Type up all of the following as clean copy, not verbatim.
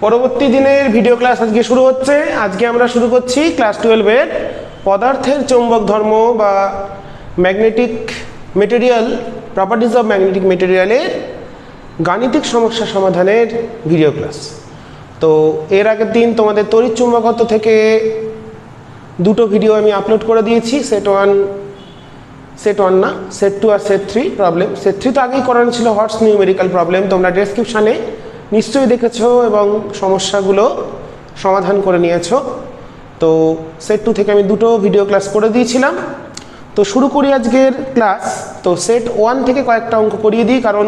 পরবর্তী দিনের video class আজকে শুরু হচ্ছে। আজকে আমরা শুরু করছি ক্লাস 12-এর পদার্থের চৌম্বক ধর্ম বা magnetic material, properties of magnetic মেটেরিয়ালের গাণিতিক সমস্যা সমাধানের ভিডিও ক্লাস। তো এর আগের দিন তোমাদের তড়িৎ চুম্বকত্ব থেকে দুটো ভিডিও আমি আপলোড করে দিয়েছি, সেট ওয়ান না, সেট 2 আর সেট 3 প্রবলেম। সেট 3 তো আগেই করানো ছিল, হটস নিউমেরিক্যাল প্রবলেম, তোমরা ডেসক্রিপশানে নিশ্চয়ই দেখেছো এবং সমস্যাগুলো সমাধান করে নিয়েছো। তো সেট 2 থেকে আমি দুটো ভিডিও ক্লাস করে দিয়েছিলাম। তো শুরু করি আজকের ক্লাস। তো সেট 1 থেকে কয়েকটা অঙ্ক করিয়ে দিই, কারণ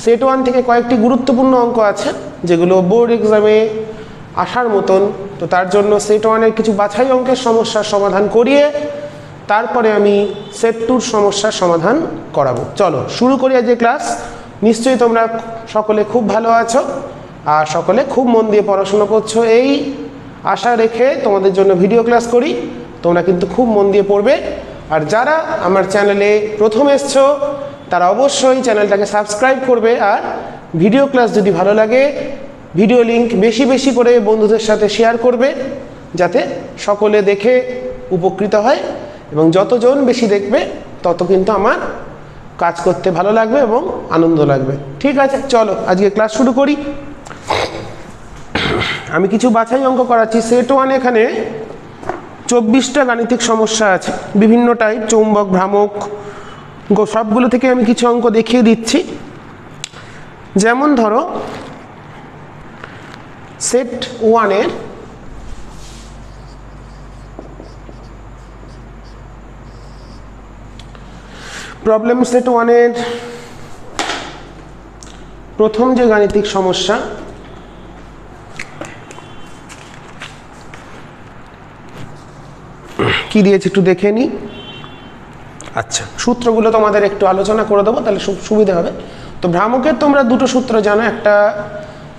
সেট 1 থেকে কয়েকটি গুরুত্বপূর্ণ অঙ্ক আছে যেগুলো বোর্ড এক্সামে আসার মতন। তো তার জন্য সেট 1-এর কিছু বাছাই অঙ্কের সমস্যার সমাধান করিয়ে তারপরে আমি সেট 2-র সমস্যার সমাধান করাবো। চলো শুরু করি আজকে ক্লাস। নিশ্চয়ই তোমরা সকলে খুব ভালো আছো আর সকলে খুব মন দিয়ে পড়াশোনা করছো, এই আশা রেখে তোমাদের জন্য ভিডিও ক্লাস করি। তোমরা কিন্তু খুব মন দিয়ে পড়বে। আর যারা আমার চ্যানেলে প্রথম এসছো তারা অবশ্যই চ্যানেলটাকে সাবস্ক্রাইব করবে। আর ভিডিও ক্লাস যদি ভালো লাগে ভিডিও লিঙ্ক বেশি বেশি করে বন্ধুদের সাথে শেয়ার করবে, যাতে সকলে দেখে উপকৃত হয়। এবং যতজন বেশি দেখবে তত কিন্তু আমার কাজ করতে ভালো লাগবে এবং আনন্দ লাগবে। ঠিক আছে, চলো আজকে ক্লাস শুরু করি। আমি কিছু বাছাই অঙ্ক করাচ্ছি। সেট 1 এখানে 24টা গাণিতিক সমস্যা আছে, বিভিন্ন টাইপ, চৌম্বক, ভ্রামক, সবগুলো থেকে আমি কিছু অঙ্ক দেখিয়ে দিচ্ছি। যেমন ধরো সেট 1-এর প্রবলেম, সেট 1-এর প্রথম যে গাণিতিক সমস্যা, কি দিয়েছে একটু দেখে নিই। আচ্ছা, সূত্রগুলো তোমাদের একটু আলোচনা করে দেবো, তাহলে সুবিধা হবে। তো ভ্রামকের তোমরা দুটো সূত্র জানো, একটা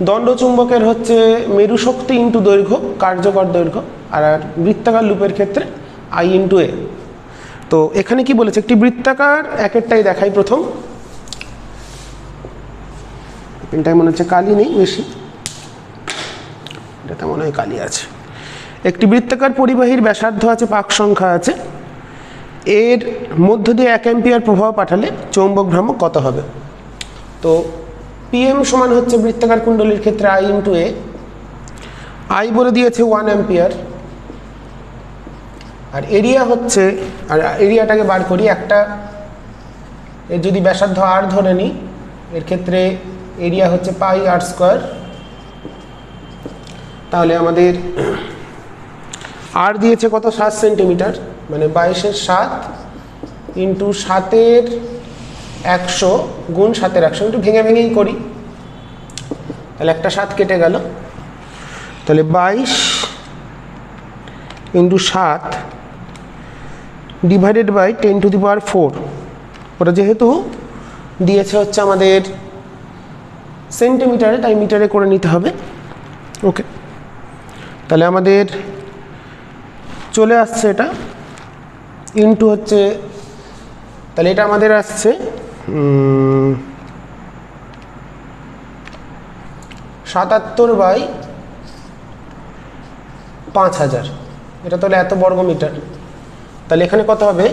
দণ্ডচুম্বকের হচ্ছে মেরু শক্তি ইন্টু দৈর্ঘ্য, কার্যকর দৈর্ঘ্য, আর বৃত্তাকার লুপের ক্ষেত্রে I ইন্টু এ। তো এখানে কি বলেছে, একটি বৃত্তাকার, একেরটাই দেখাই প্রথম। পেনটায় মনে হচ্ছে কালি নেই বেশি, এটাতে মনে হয় কালি আছে। একটি বৃত্তাকার পরিবাহীর ব্যাসার্ধ আছে, পাক সংখ্যা আছে, এর মধ্য দিয়ে 1 অ্যাম্পিয়ার প্রবাহ পাঠালে চৌম্বক ভ্রামক কত হবে। তো PM সমান হচ্ছে বৃত্তাকার কুণ্ডলীর ক্ষেত্রে I ইন্টু এ। I বলে দিয়েছে 1 অ্যাম্পিয়ার, আর এরিয়া হচ্ছে, আর এরিয়াটাকে বার করি, একটা এর যদি ব্যাসার্ধ R ধরে নিই, এর ক্ষেত্রে এরিয়া হচ্ছে পাই R স্কোয়ার। তাহলে আমাদের R দিয়েছে কত, 7 সেন্টিমিটার, মানে 22-এর 7 ইন্টু 7-এর 100 গুণ 7-এর 100, একটু ভেঙে ভেঙেই করি, তাহলে একটা 7 কেটে গেল। তাহলে 22 ইন্টু 7 ডিভাইডেড বাই 10⁴। ওটা যেহেতু দিয়েছে হচ্ছে আমাদের সেন্টিমিটারে, তাই মিটারে করে নিতে হবে। ওকে, তাহলে আমাদের চলে আসছে এটা ইন্টু হচ্ছে, তাহলে এটা আমাদের আসছে 77/5000। এটা তাহলে এত বর্গমিটার। তাহলে এখানে কত হবে,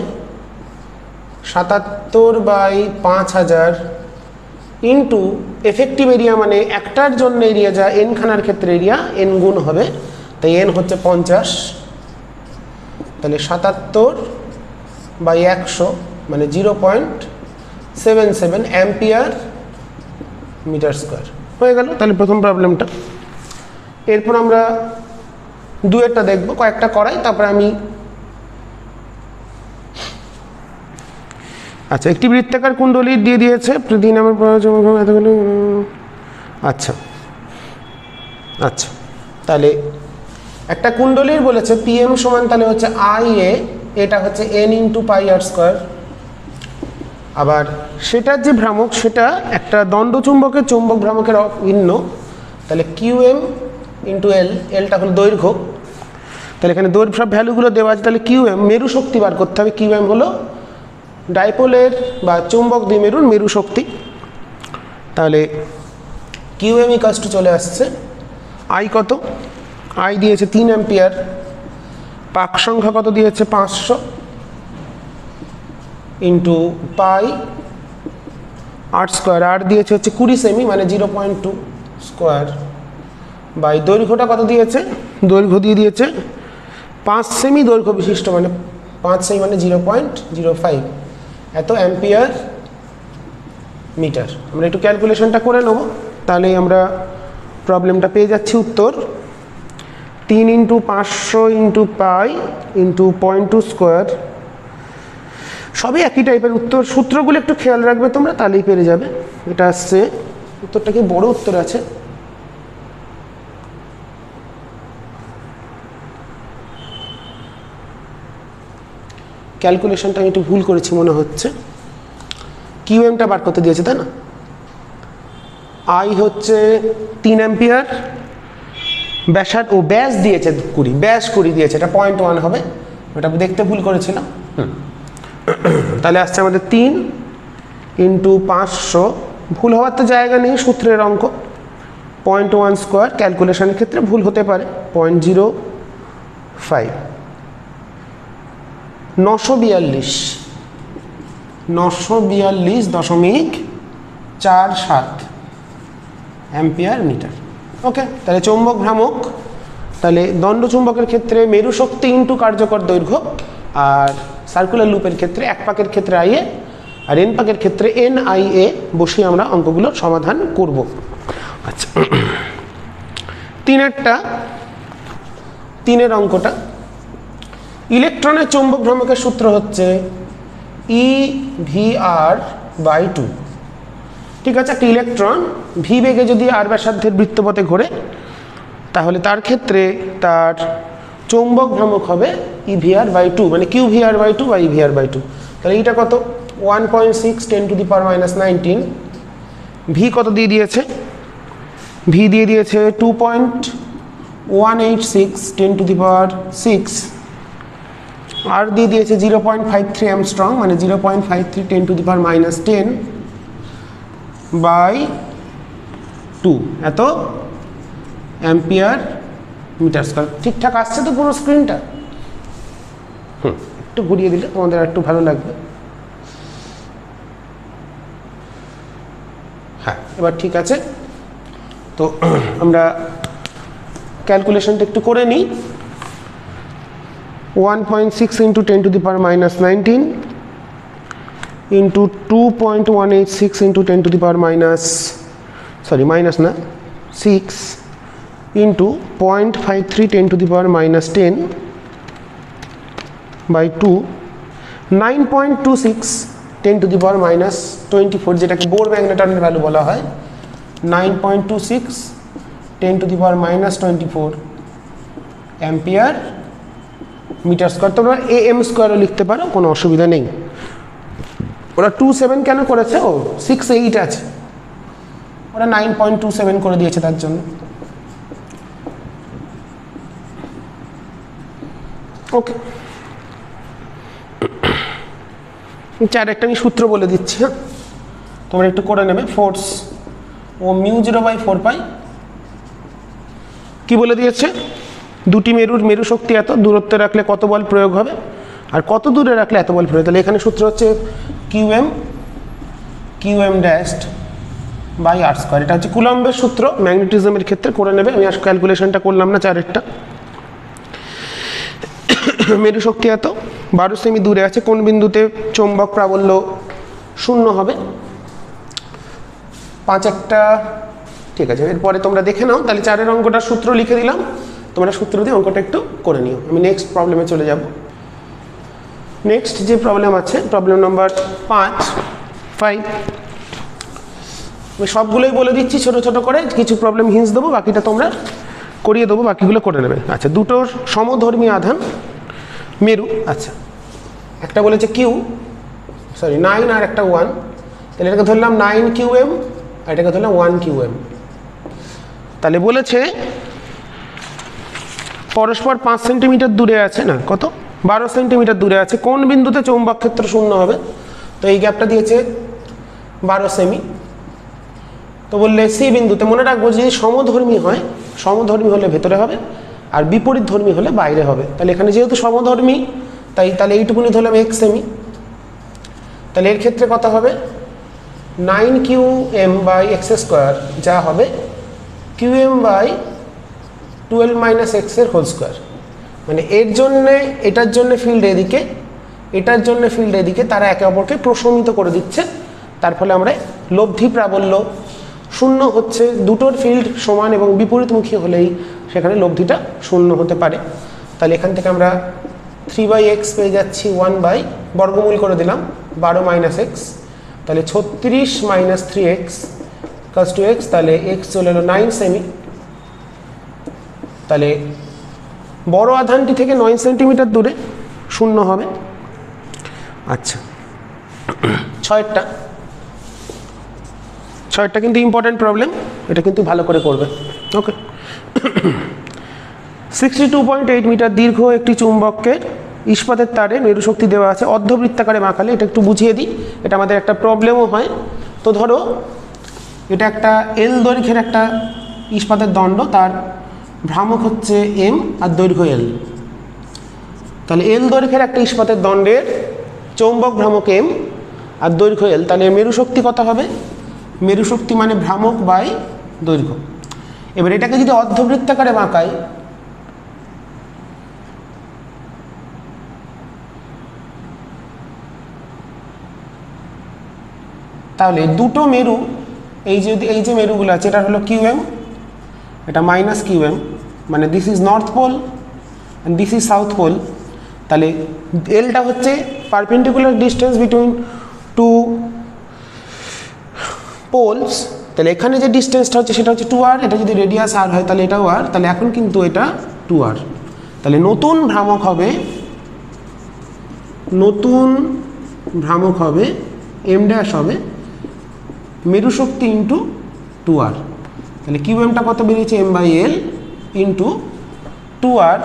77/5000 ইন্টু এফেক্টিভ এরিয়া, মানে একটার জন্য এরিয়া যা n খানার ক্ষেত্রে এরিয়া n গুণ হবে, তাই n হচ্ছে 50। তাহলে 77/100 মানে 0.77 অ্যাম্পিয়ার মিটার স্কোয়ার হয়ে গেল। তাহলে প্রথম প্রবলেমটা। এরপর আমরা দুয়েরটা দেখব, কয়েকটা করাই, তারপরে আমি। আচ্ছা, একটি বৃত্তাকার কুণ্ডলী দিয়ে দিয়েছে, প্রতি নামের এতগুলো। আচ্ছা আচ্ছা, তাহলে একটা কুণ্ডলীর বলেছে PM সমান, তাহলে হচ্ছে IA, এটা হচ্ছে N ইন্টু পাই R স্কোয়ার। আবার সেটার যে ভ্রামক, সেটা একটা দণ্ডচুম্বকের চৌম্বক ভ্রামকের ভিন্ন, তাহলে QM ইন্টু L, এলটা হলো দৈর্ঘ্য। তাহলে এখানে দৈর্ঘ্য সব ভ্যালুগুলো দেওয়া আছে। তাহলে QM মেরু শক্তি বার করতে হবে। QM হলো ডাইপোলের বা চৌম্বক দ্বিমেরুর মেরু শক্তি। তাহলে QM ইকুয়ালস টু চলে আসছে আই কত, আই দিয়েছে 3 অ্যাম্পিয়ার, পাক সংখ্যা কত দিয়েছে 500 ইন্টু পাই আর স্কোয়ার, আর দিয়েছে হচ্ছে 20 সেমি মানে 0.2 স্কোয়ার, বাই দৈর্ঘ্যটা কত দিয়েছে, দৈর্ঘ্য দিয়ে দিয়েছে 5 সেমি দৈর্ঘ্য বিশিষ্ট, মানে 5 সেমি মানে 0.05 এত অ্যাম্পিয়ার মিটার। আমরা একটু ক্যালকুলেশনটা করে নেব, তাহলেই আমরা প্রবলেমটা পেয়ে যাচ্ছি উত্তর। 3 into 500 into pi into 0.2 square, সবই একই টাইপের উত্তর। সূত্রগুলো একটু খেয়াল রাখবে তোমরা, তাহলেই পেরে যাবে। এটা আসছে, উত্তরটা কি বড় উত্তর আছে, ক্যালকুলেশনটা আমি একটু ভুল করেছি মনে হচ্ছে। কিউএমটা বার করতে দিয়েছে তাই না, আই হচ্ছে 3 অ্যাম্পিয়ার, ব্যাসার ও ব্যাস দিয়েছে 20, ব্যাস 20 দিয়েছে, এটা 0.1 হবে, ওটা দেখতে ভুল করেছিলাম। তাহলে আসছে আমাদের 3 ইন্টু 500, ভুল হওয়ার তো জায়গা নেই, সূত্রের অঙ্ক। 0.1 স্কোয়ার, ক্যালকুলেশনের ক্ষেত্রে ভুল হতে পারে, 0.05, 942.47 অ্যাম্পিয়ার মিটার। ওকে, তাহলে চৌম্বক ভ্রামক, তাহলে দণ্ড চুম্বকের ক্ষেত্রে মেরু শক্তি ইন্টু কার্যকর দৈর্ঘ্য, আর সার্কুলার লুপের ক্ষেত্রে এক পাকের ক্ষেত্রে আইএ আর এন পাকের ক্ষেত্রে এন আই এ বসিয়ে আমরা অঙ্কগুলোর সমাধান করব। আচ্ছা, 3-এর অঙ্কটা, ইলেকট্রনের চৌম্বক ভ্রামকের সূত্র হচ্ছে EVR/2। ঠিক আছে, একটা ইলেকট্রন ভি বেগে যদি আর ব্যাসার্ধের বৃত্তপথে ঘোরে, তাহলে তার ক্ষেত্রে তার চৌম্বক ভ্রামক হবে EVR/2, মানে QVR/2 বা EVR/2। তাহলে এইটা কত, 1.6 10⁻⁻19। ভি কত দিয়ে দিয়েছে, ভি দিয়ে দিয়েছে 2.186 10⁻6, আর দিয়ে দিয়েছে 0.53 অ্যামস্ট্রং, মানে 0.53 10⁻10 বাই 2 এত অ্যাম্পিয়ার মিটার স্কয়ার। ঠিকঠাক আসছে তো পুরো স্ক্রিনটা? একটু ঘুরিয়ে দিলে তোমাদের একটু ভালো লাগবে। হ্যাঁ, এবার ঠিক আছে। তো আমরা ক্যালকুলেশনটা একটু করে নিই। 1.6 into 10⁻⁻19 into 2.186 into 6 into 0.53 10⁻10 by 2, 9.26 10⁻24, যেটাকে বোর ম্যাগনেটনের ভ্যালু বলা হয়। 9.26 10⁻24 অ্যাম্পিয়ার মিটার স্কয়ার। তোমরা AM স্কোয়ারও লিখতে পারো, কোনো অসুবিধা নেই। ওরা 27 কেন করেছে, ও 68 আছে, ওরা 9.27 করে দিয়েছে তার জন্য। ওকে, একটা আমি সূত্র বলে দিচ্ছি, হ্যাঁ, তোমরা একটু করে নেবে। ফোর্স ও μ0/4 পাই, কি বলে দিয়েছে, দুটি মেরু শক্তি এত দূরত্বে রাখলে কত বল প্রয়োগ হবে, আর কত দূরে রাখলে এত বল প্রয়োগ। তাহলে এখানে সূত্র হচ্ছে QM dashed by R square. এটা হচ্ছে কুলম্বের সূত্র, ম্যাগনেটিজমের ক্ষেত্রে করে নেবে। আমি আজকে ক্যালকুলেশনটা করলাম না, চারেরটা। মেরু শক্তি এত, 12 সেমি দূরে আছে, কোন বিন্দুতে চৌম্বক প্রাবল্য 0 হবে, 5-1। ঠিক আছে, এরপরে তোমরা দেখে নাও। তাহলে 4-এর অঙ্কটার সূত্র লিখে দিলাম, তোমরা সূত্র দিয়ে অঙ্কটা একটু করে নিও। আমি নেক্সট প্রবলেমে চলে যাব। নেক্সট যে প্রবলেম আছে, প্রবলেম নাম্বার 5। আমি সবগুলোই বলে দিচ্ছি ছোট ছোট করে, কিছু প্রবলেম হিন্টস দেবো, বাকিটা তোমরা করিয়ে দেবো, বাকিগুলো করে নেবে। আচ্ছা, দুটো সমধর্মী আধান মেরু। আচ্ছা, একটা বলেছে 9 আর একটা 1, তাহলে এটাকে ধরলাম 9 QM আর এটাকে ধরলাম 1 QM। তাহলে বলেছে পরস্পর 5 সেন্টিমিটার দূরে আছে, না কত, 12 সেন্টিমিটার দূরে আছে, কোন বিন্দুতে চৌম্বক ক্ষেত্র 0 হবে। তো এই গ্যাপটা দিয়েছে 12 সেমি, তো বললে সি বিন্দুতে মনে রাখবো যে সমধর্মী হয়, সমধর্মী হলে ভেতরে হবে আর বিপরীত ধর্মী হলে বাইরে হবে। তাহলে এখানে যেহেতু সমধর্মী তাহলে এইটুকুনি ধরলাম x সেমি। তাহলে এর ক্ষেত্রে কত হবে 9qm/x², যা হবে qm/12 - x² মানে এর জন্যে এটার জন্য ফিল্ড এদিকে, এটার জন্য ফিল্ড এদিকে, তারা একে অপরকে প্রশমিত করে দিচ্ছে। তার ফলে আমরা লব্ধি প্রাবল্য শূন্য হচ্ছে, দুটোর ফিল্ড সমান এবং বিপরীতমুখী হলেই সেখানে লব্ধিটা শূন্য হতে পারে। তাহলে এখান থেকে আমরা 3/x পেয়ে যাচ্ছি 1 বর্গমূল করে দিলাম 12 - x, তাহলে 36 - 3x = x, তাহলে x চলে এলো 9 সেমি। তাহলে বড় আধানটি থেকে 9 সেন্টিমিটার দূরে শূন্য হবে। আচ্ছা, ছয়টা কিন্তু ইম্পর্টেন্ট প্রবলেম, এটা কিন্তু ভালো করে করবে। ওকে, 62.8 মিটার দীর্ঘ একটি চুম্বককে ইস্পাতের তারে মেরুশক্তি দেওয়া আছে, অর্ধবৃত্তাকারে বাঁকালে। এটা একটু বুঝিয়ে দিই, এটা আমাদের একটা প্রবলেমও হয়। তো ধরো এটা একটা এল দৈর্ঘ্যের একটা ইস্পাতের দণ্ড, তার ভ্রামক হচ্ছে এম আর দৈর্ঘ্য এল। তাহলে এল দৈর্ঘ্যের একটা ইস্পাতের দণ্ডের চৌম্বক ভ্রামক এম আর দৈর্ঘ্য এল, তাহলে মেরুশক্তি কত হবে? মেরুশক্তি মানে ভ্রামক বাই দৈর্ঘ্য। এবার এটাকে যদি অর্ধবৃত্তাকারে বাঁকাই, তাহলে দুটো মেরু, এই যে মেরুগুলো আছে, এটা হলো কিউএম, এটা মাইনাস কিউএম, মানে this is north pole and this is south pole. তাহলে এলটা হচ্ছে perpendicular distance between two poles. তাহলে এখানে যে ডিস্টেন্সটা হচ্ছে সেটা হচ্ছে 2r, এটা যদি রেডিয়াস r হয় তাহলে এটাও r, তাহলে এখন কিন্তু এটা 2r। তাহলে নতুন ভ্রামক হবে m ড্যাশ হবে মেরুশক্তি ইন্টু 2r। তাহলে কিউএমটা কত বেরিয়েছে? m/l into 2r।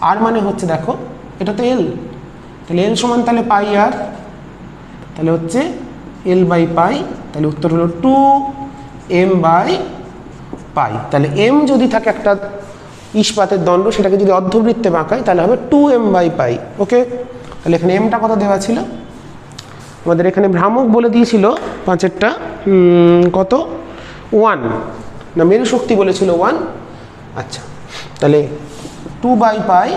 আর মানে হচ্ছে দেখো এটা তো l, তাহলে l সমান তাহলে পাই r, তাহলে হচ্ছে l/পাই। তাহলে উত্তর হলো 2m/পাই। তাহলে m যদি থাকে একটা ইস্পাতের দণ্ড, সেটাকে যদি অর্ধবৃত্তে বাঁকাই তাহলে হবে 2m/পাই। ওকে, তাহলে এখানে mটা কত দেওয়া ছিল আমাদের? এখানে ভ্রামক বলে দিয়েছিল পাঁচেরটা কত 1 না, মেরুশক্তি বলেছিল 1। আচ্ছা, তাহলে 2/পাই।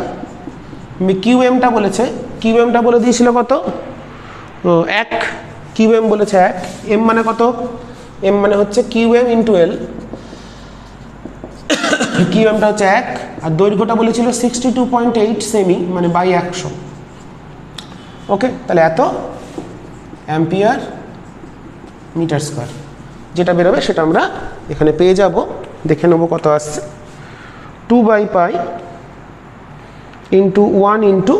কিউএমটা বলে দিয়েছিল কত? 1। কিউএম বলেছে 1, এম মানে কত? এম মানে হচ্ছে কিউএম ইন্টু এল। কিউএমটা হচ্ছে 1 আর দৈর্ঘ্যটা বলেছিল 62.8 সেমি, মানে বাই 100। ওকে, তাহলে এত অ্যাম্পিয়ার মিটার স্কোয়ার যেটা বেরোবে সেটা আমরা এখানে পেয়ে যাব। দেখে নেবো কত আসছে। 2/পাই ইন্টু 1 ইন্টু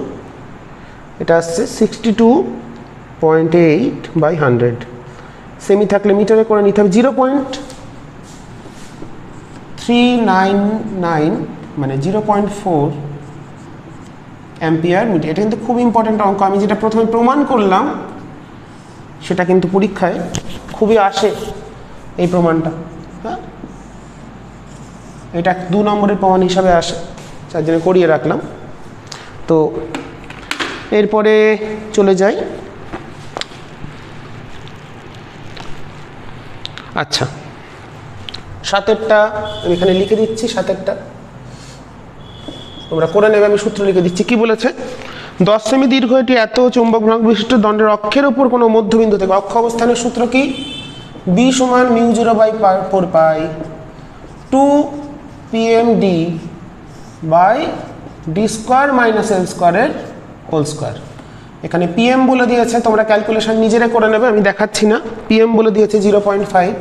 এটা আসছে 62.8/100। সেমি থাকলে মিটারে করে নিতে হবে। 0.399 মানে 0.4 অ্যাম্পিয়ার মিটার। এটা কিন্তু খুব ইম্পর্ট্যান্ট অঙ্ক। আমি যেটা প্রথমে প্রমাণ করলাম সেটা কিন্তু পরীক্ষায় খুবই আসে এই প্রমাণটা। হ্যাঁ, এটা 2 নম্বরের প্রমাণ হিসাবে আসে, তার জন্য করিয়ে রাখলাম। তো এরপরে চলে যাই। আচ্ছা, 7এরটা আমি এখানে লিখে দিচ্ছি। 7এরটা তোমরা করে নেবে, আমি সূত্র লিখে দিচ্ছি। কি বলেছে? 10 সেমি দীর্ঘ এটি এত চৌম্বক ভ্রামক বিশিষ্ট দণ্ডের অক্ষের উপর কোনো মধ্যবিন্দু থেকে, অক্ষ অবস্থানের সূত্র কি? b সমান μ0/4 pi 2pmd by d square minus l স্কোয়ারের হোল স্কোয়ার। এখানে পিএম বলে দিয়েছে, তোমরা ক্যালকুলেশন নিজেরা করে নেবে, আমি দেখাচ্ছি না। পিএম বলে দিয়েছে 0.5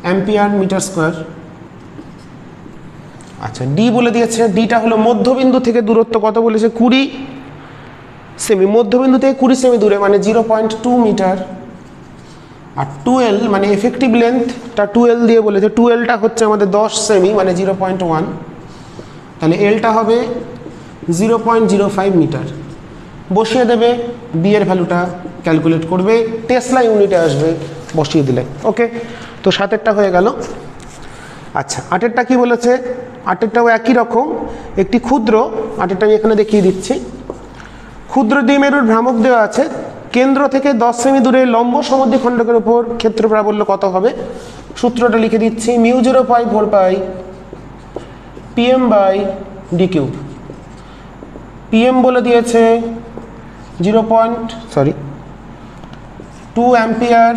অ্যাম্পিয়ার মিটার স্কোয়ার। আচ্ছা, ডি বলে দিয়েছে, ডিটা হলো মধ্যবিন্দু থেকে দূরত্ব কত বলেছে? 20 সেমি। মধ্যবিন্দু থেকে 20 সেমি দূরে মানে 0.2 মিটার। আর 2l মানে এফেক্টিভ লেন্থটা 2l দিয়ে বলেছে। 2lটা হচ্ছে আমাদের 10 সেমি মানে 0.1। তাহলে এলটা হবে 0.05 মিটার। বসিয়ে দেবে, বি এর ভ্যালুটা ক্যালকুলেট করবে, টেসলা ইউনিটে আসবে। বসিয়ে দিলে। ওকে, তো 7-এরটা হয়ে গেল। আচ্ছা, 8-এরটা কি বলেছে? 8-এরটাও একই রকম, একটি ক্ষুদ্র, 8-এরটা আমি এখানে দেখিয়ে দিচ্ছি। ক্ষুদ্র দ্বিমেরুর ভ্রামক দেওয়া আছে, কেন্দ্র থেকে 10 সেমি দূরে লম্ব সমদ্বিখণ্ডকের উপর ক্ষেত্র প্রাবল্য কত হবে? সূত্রটা লিখে দিচ্ছি, μ0π4π pm by d cube. pm বলে দিয়েছে 2 অ্যাম্পিয়ার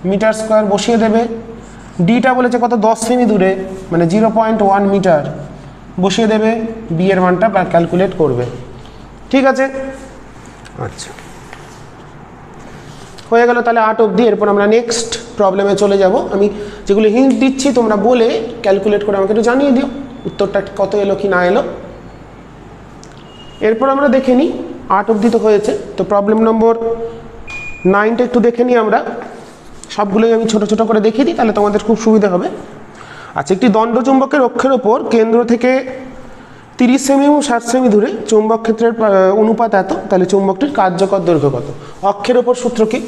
মিটার স্কোয়ার, বসিয়ে দেবে। ডিটা বলেছে কত? 10 সেমি দূরে, মানে 0.1 মিটার, বসিয়ে দেবে। বি এর মানটা ক্যালকুলেট করবে। ঠিক আছে, আচ্ছা হয়ে গেল তাহলে 8 অবধি। এরপর আমরা নেক্সট প্রবলেমে চলে যাব। আমি যেগুলো হিন্ট দিচ্ছি তোমরা বলে ক্যালকুলেট করে আমাকে একটু জানিয়ে দিও উত্তরটা কত এলো কি না এলো। এরপর আমরা দেখে নিই, 8 অবধি তো হয়েছে, তো প্রবলেম নম্বর 9টা একটু দেখে নিই আমরা। সবগুলোই আমি ছোট ছোট করে দেখিয়ে দিই, তাহলে তোমাদের খুব সুবিধা হবে। আচ্ছা, একটি দণ্ডচুম্বকের অক্ষের ওপর কেন্দ্র থেকে 30 সেমি এবং 60 সেমি দূরে চুম্বক ক্ষেত্রের অনুপাত এত, তাহলে চুম্বকটির কার্যকর দৈর্ঘ্য কত? অক্ষের ওপর সূত্র কি?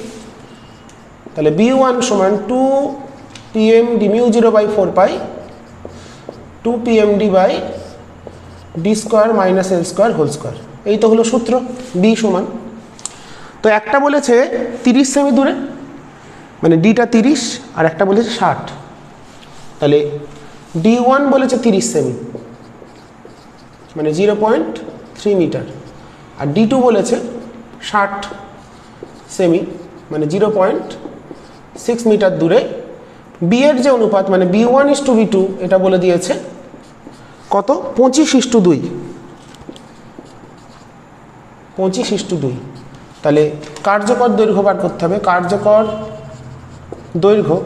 তাহলে B1 সমান 2 PMD μ0/4π 2 PMD by d square minus l square whole square. এই তো হলো সূত্র। B সমান, তো একটা বলেছে 30 সেমি দূরে, মানে ডিটা 30, আর একটা বলেছে 60, তাহলে D1 বলেছে 30 সেমি, মানে 0.3 মিটার, আর D2 বলেছে 60 সেমি, মানে 0.6 মিটার দূরে। বি এর যে অনুপাত, মানে B1:B2, এটা বলে দিয়েছে কত? 25:2। 25:2, তাহলে কার্যকর দৈর্ঘ্য বার করতে হবে। কার্যকর দৈর্ঘ্য,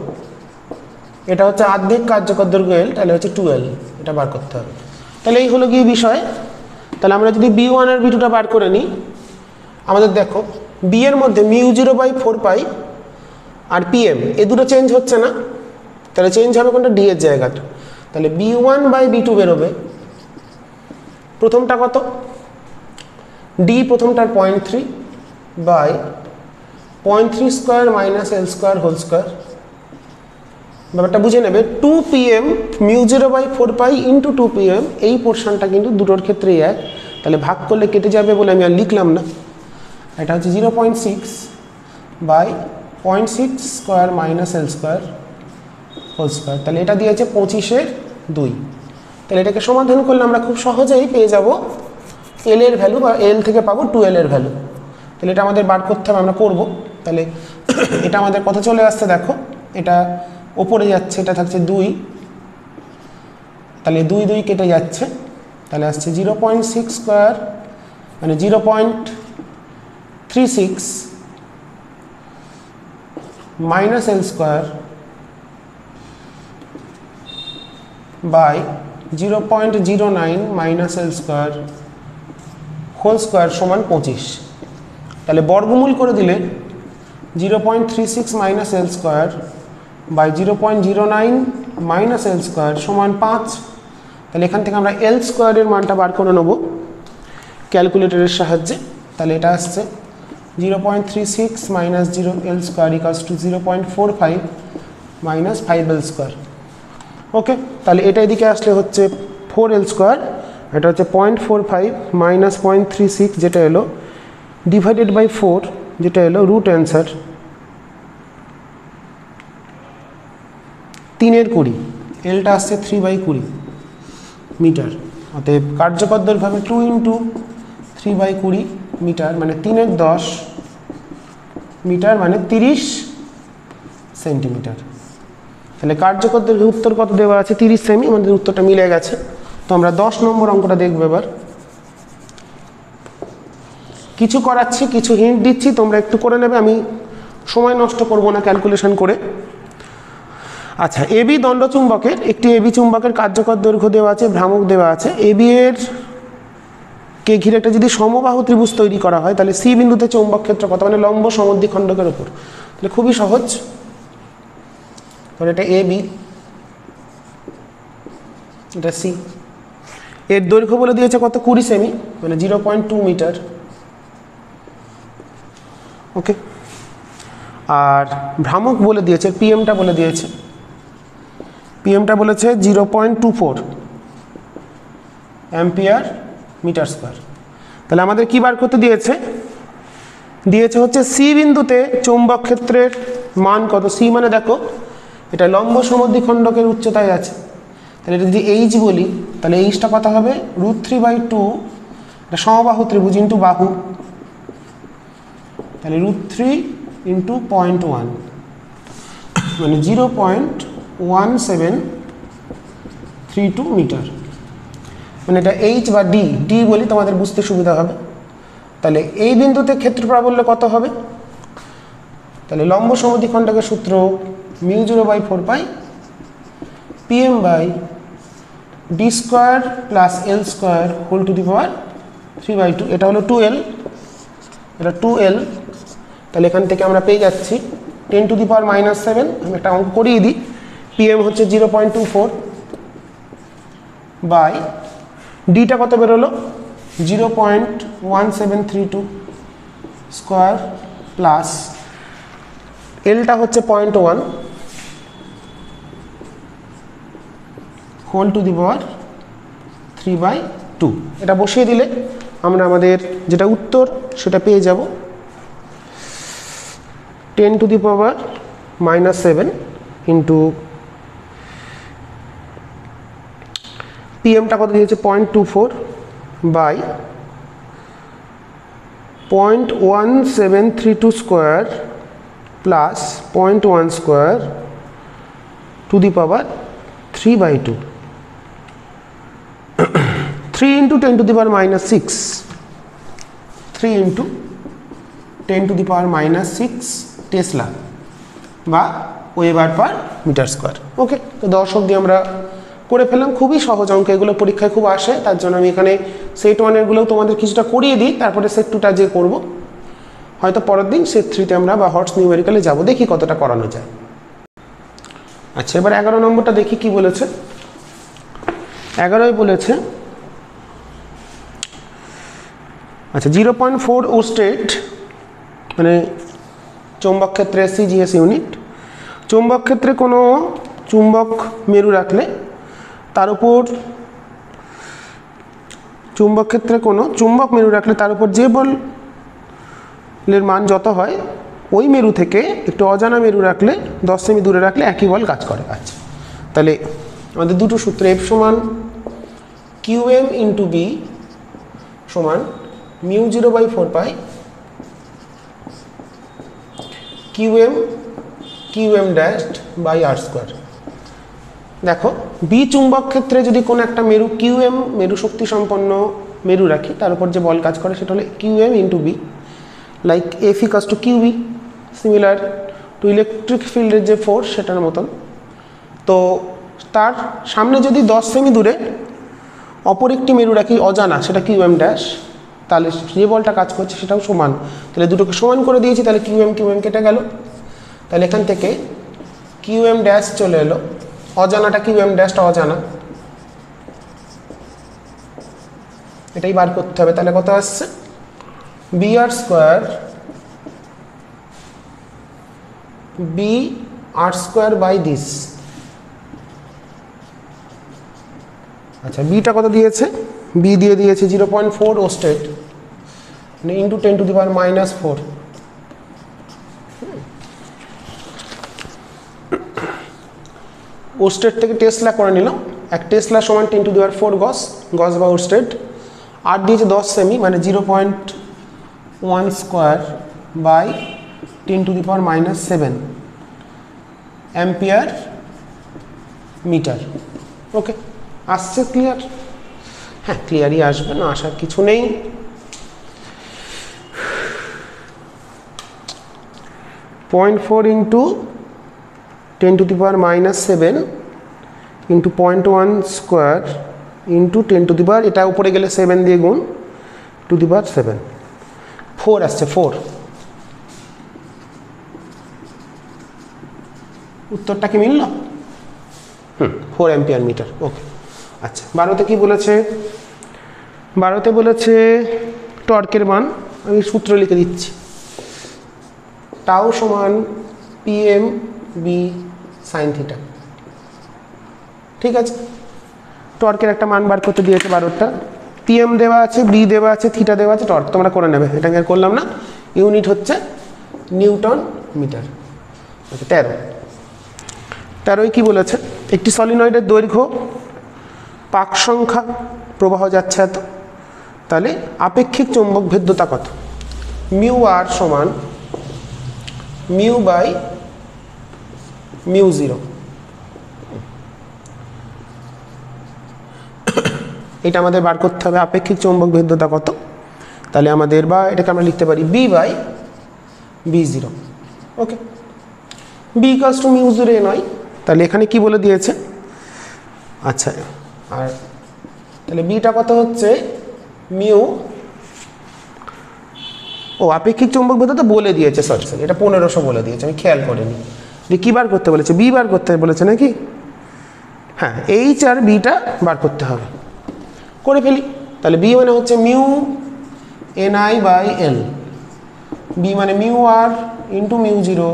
এটা হচ্ছে অর্ধেক কার্যকর দৈর্ঘ্য L, তাহলে হচ্ছে 2L, এটা বার করতে হবে। তাহলে এই হলো গিয়ে বিষয়। তাহলে আমরা যদি B1 আর B2টা বার করে নিই, আমাদের দেখো বি এর মধ্যে μ0/4π আর PM, এ দুটো চেঞ্জ হচ্ছে না, তাহলে চেঞ্জ হবে কোনটা? ডি এর জায়গাটা। তাহলে B1/B2 বেরোবে। প্রথমটা কত? ডি প্রথমটার 0.3 by 0.3 square minus l square whole square. ব্যাপারটা বুঝে নেবে। 2 PM μ0/4π ইন্টু 2 PM, এই পোর্শনটা কিন্তু দুটোর ক্ষেত্রেই এক, তাহলে ভাগ করলে কেটে যাবে বলে আমি আর লিখলাম না। এটা হচ্ছে 0.6 by 0.6 square minus l square whole square, তাহলে এটা দিয়েছে 25/2। তাহলে এটাকে সমাধান করলে আমরা খুব সহজেই পেয়ে যাব এল এর ভ্যালু, বা এল থেকে পাবো 2L এর ভ্যালু। তাহলে এটা আমাদের বার করতে হবে, আমরা করব। তাহলে এটা আমাদের কথা চলে আসছে, দেখো এটা ওপরে যাচ্ছে, এটা থাকছে 2, তাহলে 2 2 কেটে যাচ্ছে, তাহলে আসছে 0.6 স্কোয়ার, মানে 0.36 minus l square by 0.09 minus l square whole square সমান 25। তাহলে বর্গমূল করে দিলে 0.36 minus l square by 0.09 minus l square সমান 5। তাহলে এখান থেকে আমরা l স্কোয়ারের মানটা বার করে নেব ক্যালকুলেটরের সাহায্যে। তাহলে এটা আসছে 0.36 minus 0 l square equals to 0.45 minus 5l square. Okay, তাহলে এটা এদিকে আসলে হচ্ছে 4l স্কোয়ার, এটা হচ্ছে 0.45 মাইনাস 0.36, যেটা এলো ডিভাইডেড বাই 4, যেটা এলো রুট অ্যান্সার 3/20। এলটা আসছে 3/20 মিটার। অতএব কার্যকর দৈর্ঘ্য হবে 2 ইন্টু 3/20 মিটার, মানে 3/10 মিটার, মানে 30 সেন্টিমিটার। তাহলে কার্যকর দৈর্ঘ্যের উত্তর কত দেওয়া আছে? 30 সেমি। আমাদের উত্তরটা মিলে গেছে। তো আমরা 10 নম্বর অঙ্কটা দেখবো এবার। কিছু করাচ্ছি, কিছু হিন্ট দিচ্ছি, তোমরা একটু করে নেবে, আমি সময় নষ্ট করব না ক্যালকুলেশন করে। আচ্ছা, এবি দণ্ডচুম্বকের, একটি এবি চুম্বকের কার্যকর দৈর্ঘ্য দেওয়া আছে, ভ্রামক দেওয়া আছে। এবি এর কে ঘিরে একটা যদি সমবাহু ত্রিভুজ তৈরি করা হয়, তাহলে সি বিন্দুতে চৌম্বক ক্ষেত্র কত? মানে লম্ব সমদ্বিখণ্ডকের উপর। তাহলে খুবই সহজ। তাহলে এটা এবি, এটা সি। এর দৈর্ঘ্য বলে দিয়েছে কত? 20 সেমি, মানে 0.2 মিটার। ওকে, আর ভ্রামক বলে দিয়েছে, পিএমটা বলে দিয়েছে, পিএমটা বলেছে 0.24 অ্যাম্পিয়ার মিটার স্কোয়ার। তাহলে আমাদের কি বার করতে দিয়েছে, দিয়েছে হচ্ছে সি বিন্দুতে চৌম্বক ক্ষেত্রের মান কত। সি মানে দেখো এটা লম্ব সমদ্বিখণ্ডকের উচ্চতায় আছে, তাহলে এটা যদি এইচ বলি তাহলে এইচটা কত হবে √3/2, এটা সমবাহু ত্রিভুজ ইন্টু বাহু, তাহলে √3 × 0.1 মানে 0.1732 মিটার, মানে এটা এইচ বা ডি, ডি বলি তোমাদের বুঝতে সুবিধা হবে। তাহলে এই বিন্দুতে ক্ষেত্র প্রাবল্য কত হবে, তাহলে লম্ব সমদ্বিখণ্ডকের সূত্র μ0/4π Pm/d² + L² whole to the power 3/2, এটা হলো 2L, এটা 2L। তাহলে এখান থেকে আমরা পেয়ে যাচ্ছি 10⁻⁻7, আমি একটা অঙ্ক করিয়ে দিই। পিএম হচ্ছে 0.24 বাই ডিটা কত বেরোলো 0.1732 স্কোয়ার প্লাস এলটা হচ্ছে 0.1 হোল টু দি পাওয়ার 3/2। এটা বসিয়ে দিলে আমরা আমাদের যেটা উত্তর সেটা পেয়ে যাব 10⁻⁻7 ইন্টু পিএমটা কত দিয়েছে 0.24 by 0.1732 square plus 0.1 square to the power 3/2, 3 × 10⁻⁻6, 3 × 10⁻⁻6 tesla বা weber per metre square. Okay, তো 10 অবধি আমরা করে ফেললাম, খুবই সহজ অঙ্ক, এগুলো পরীক্ষায় খুব আসে, তার জন্য আমি এখানে সেট 1-এরগুলোও তোমাদের কিছুটা করিয়ে দিই, তারপরে সেট 2টা যে করব, হয়তো পরের দিন সেট 3-তে আমরা বা হটস নিউমেরিক্যালে যাব, দেখি কতটা করানো যায়। আচ্ছা, এবার 11 নম্বরটা দেখি কি বলেছে। 11 বলেছে আচ্ছা 0.4 ওস্টেট মানে চৌম্বক ক্ষেত্রে সিজিএস ইউনিট, চৌম্বক ক্ষেত্রে কোনো চুম্বক মেরু রাখলে তার উপর চুম্বক ক্ষেত্রে কোনো চুম্বক মেরু রাখলে তার উপর যে বলের মান যত হয় ওই মেরু থেকে একটু অজানা মেরু রাখলে 10 সেমি দূরে রাখলে একই বল কাজ করে। আচ্ছা, তাহলে আমাদের দুটো সূত্র, F সমান QM × B সমান μ0/4π QM'/r²। দেখো বি চুম্বক ক্ষেত্রে যদি কোনো একটা মেরু QM মেরু শক্তি সম্পন্ন মেরু রাখি, তার উপর যে বল কাজ করে সেটা হলো QM × B, like F = QB, similar to electric ফিল্ডের যে ফোর্স সেটার মতন। তো তার সামনে যদি 10 সেমি দূরে অপর একটি মেরু রাখি অজানা, সেটা QM', তাহলে যে বলটা কাজ করছে সেটাও সমান, তাহলে দুটোকে সমান করে দিয়েছি, তাহলে QM কেটে গেল, তাহলে এখান থেকে QM' চলে এলো, অজানাটা QM' অজানা, এটাই বার করতে হবে। তাহলে কত আসছে BR² বাই দিস। আচ্ছা, বিটা কত দিয়েছে, বি দিয়ে দিয়েছে 0.4 ওস্টেট মানে ইন্টু 10⁻⁻4। ওস্টেট থেকে টেসলা করে নিলাম, এক টেসলা সমান 10⁻4 গজ বা ওস্টেট, আর দিয়েছে 10 সেমি মানে 0.1² বাই 10⁻⁻7 অ্যাম্পিয়ার মিটার। ওকে, আসছে ক্লিয়ার? হ্যাঁ, ক্লিয়ারই আসবে, না আসার কিছু নেই। পয়েন্ট 4 × 10⁻⁻7 ইন্টু 0.1² ইন্টু 10⁻, এটা উপরে গেলে 7 দিয়ে গুণ, টু দি পাওয়ার 7, 4 আসছে, 4। উত্তরটা কি মিলল? 4 অ্যাম্পিয়ার মিটার। ওকে, আচ্ছা 12তে কি বলেছে? 12তে বলেছে টর্কের মান, আমি সূত্র লিখে দিচ্ছি। টাউ সমান পিএম বি সাইন থিটা। ঠিক আছে, টর্কের একটা মান বার করতে দিয়েছে 12টা, পিএম দেওয়া আছে, বি দেওয়া আছে, থিটা দেওয়া আছে, টর্ক তোমরা করে নেবে, এটা আমি আর করলাম না। ইউনিট হচ্ছে নিউটন মিটার। আচ্ছা 13 কি বলেছে, একটি সলিনয়েডের দৈর্ঘ্য পাক সংখ্যা প্রবাহ যাচ্ছে এত, তাহলে আপেক্ষিক চৌম্বক ভেদ্যতা কত? মিউ আর সমান মিউ বাই মিউ জিরো। এটা আমাদের বার করতে হবে আপেক্ষিক চৌম্বক ভেদ্যতা কত। তাহলে আমাদের, বা এটাকে আমরা লিখতে পারি B by B zero. Okay, B equals to mu zero নয়, তাহলে এখানে কি বলে দিয়েছে? আচ্ছা, আর তাহলে বিটা কত হচ্ছে মিউ, ও আপেক্ষিক চৌম্বক ভেদ্যতা বলে দিয়েছে, সরি এটা 1500 বলে দিয়েছে, আমি খেয়াল করিনি। যে কী বার করতে বলেছে? বি বার করতে বলেছে নাকি? হ্যাঁ, এইচ আর বিটা বার করতে হবে, করে ফেলি। তাহলে বি মানে হচ্ছে mu N I by L, B মানে mu R into mu zero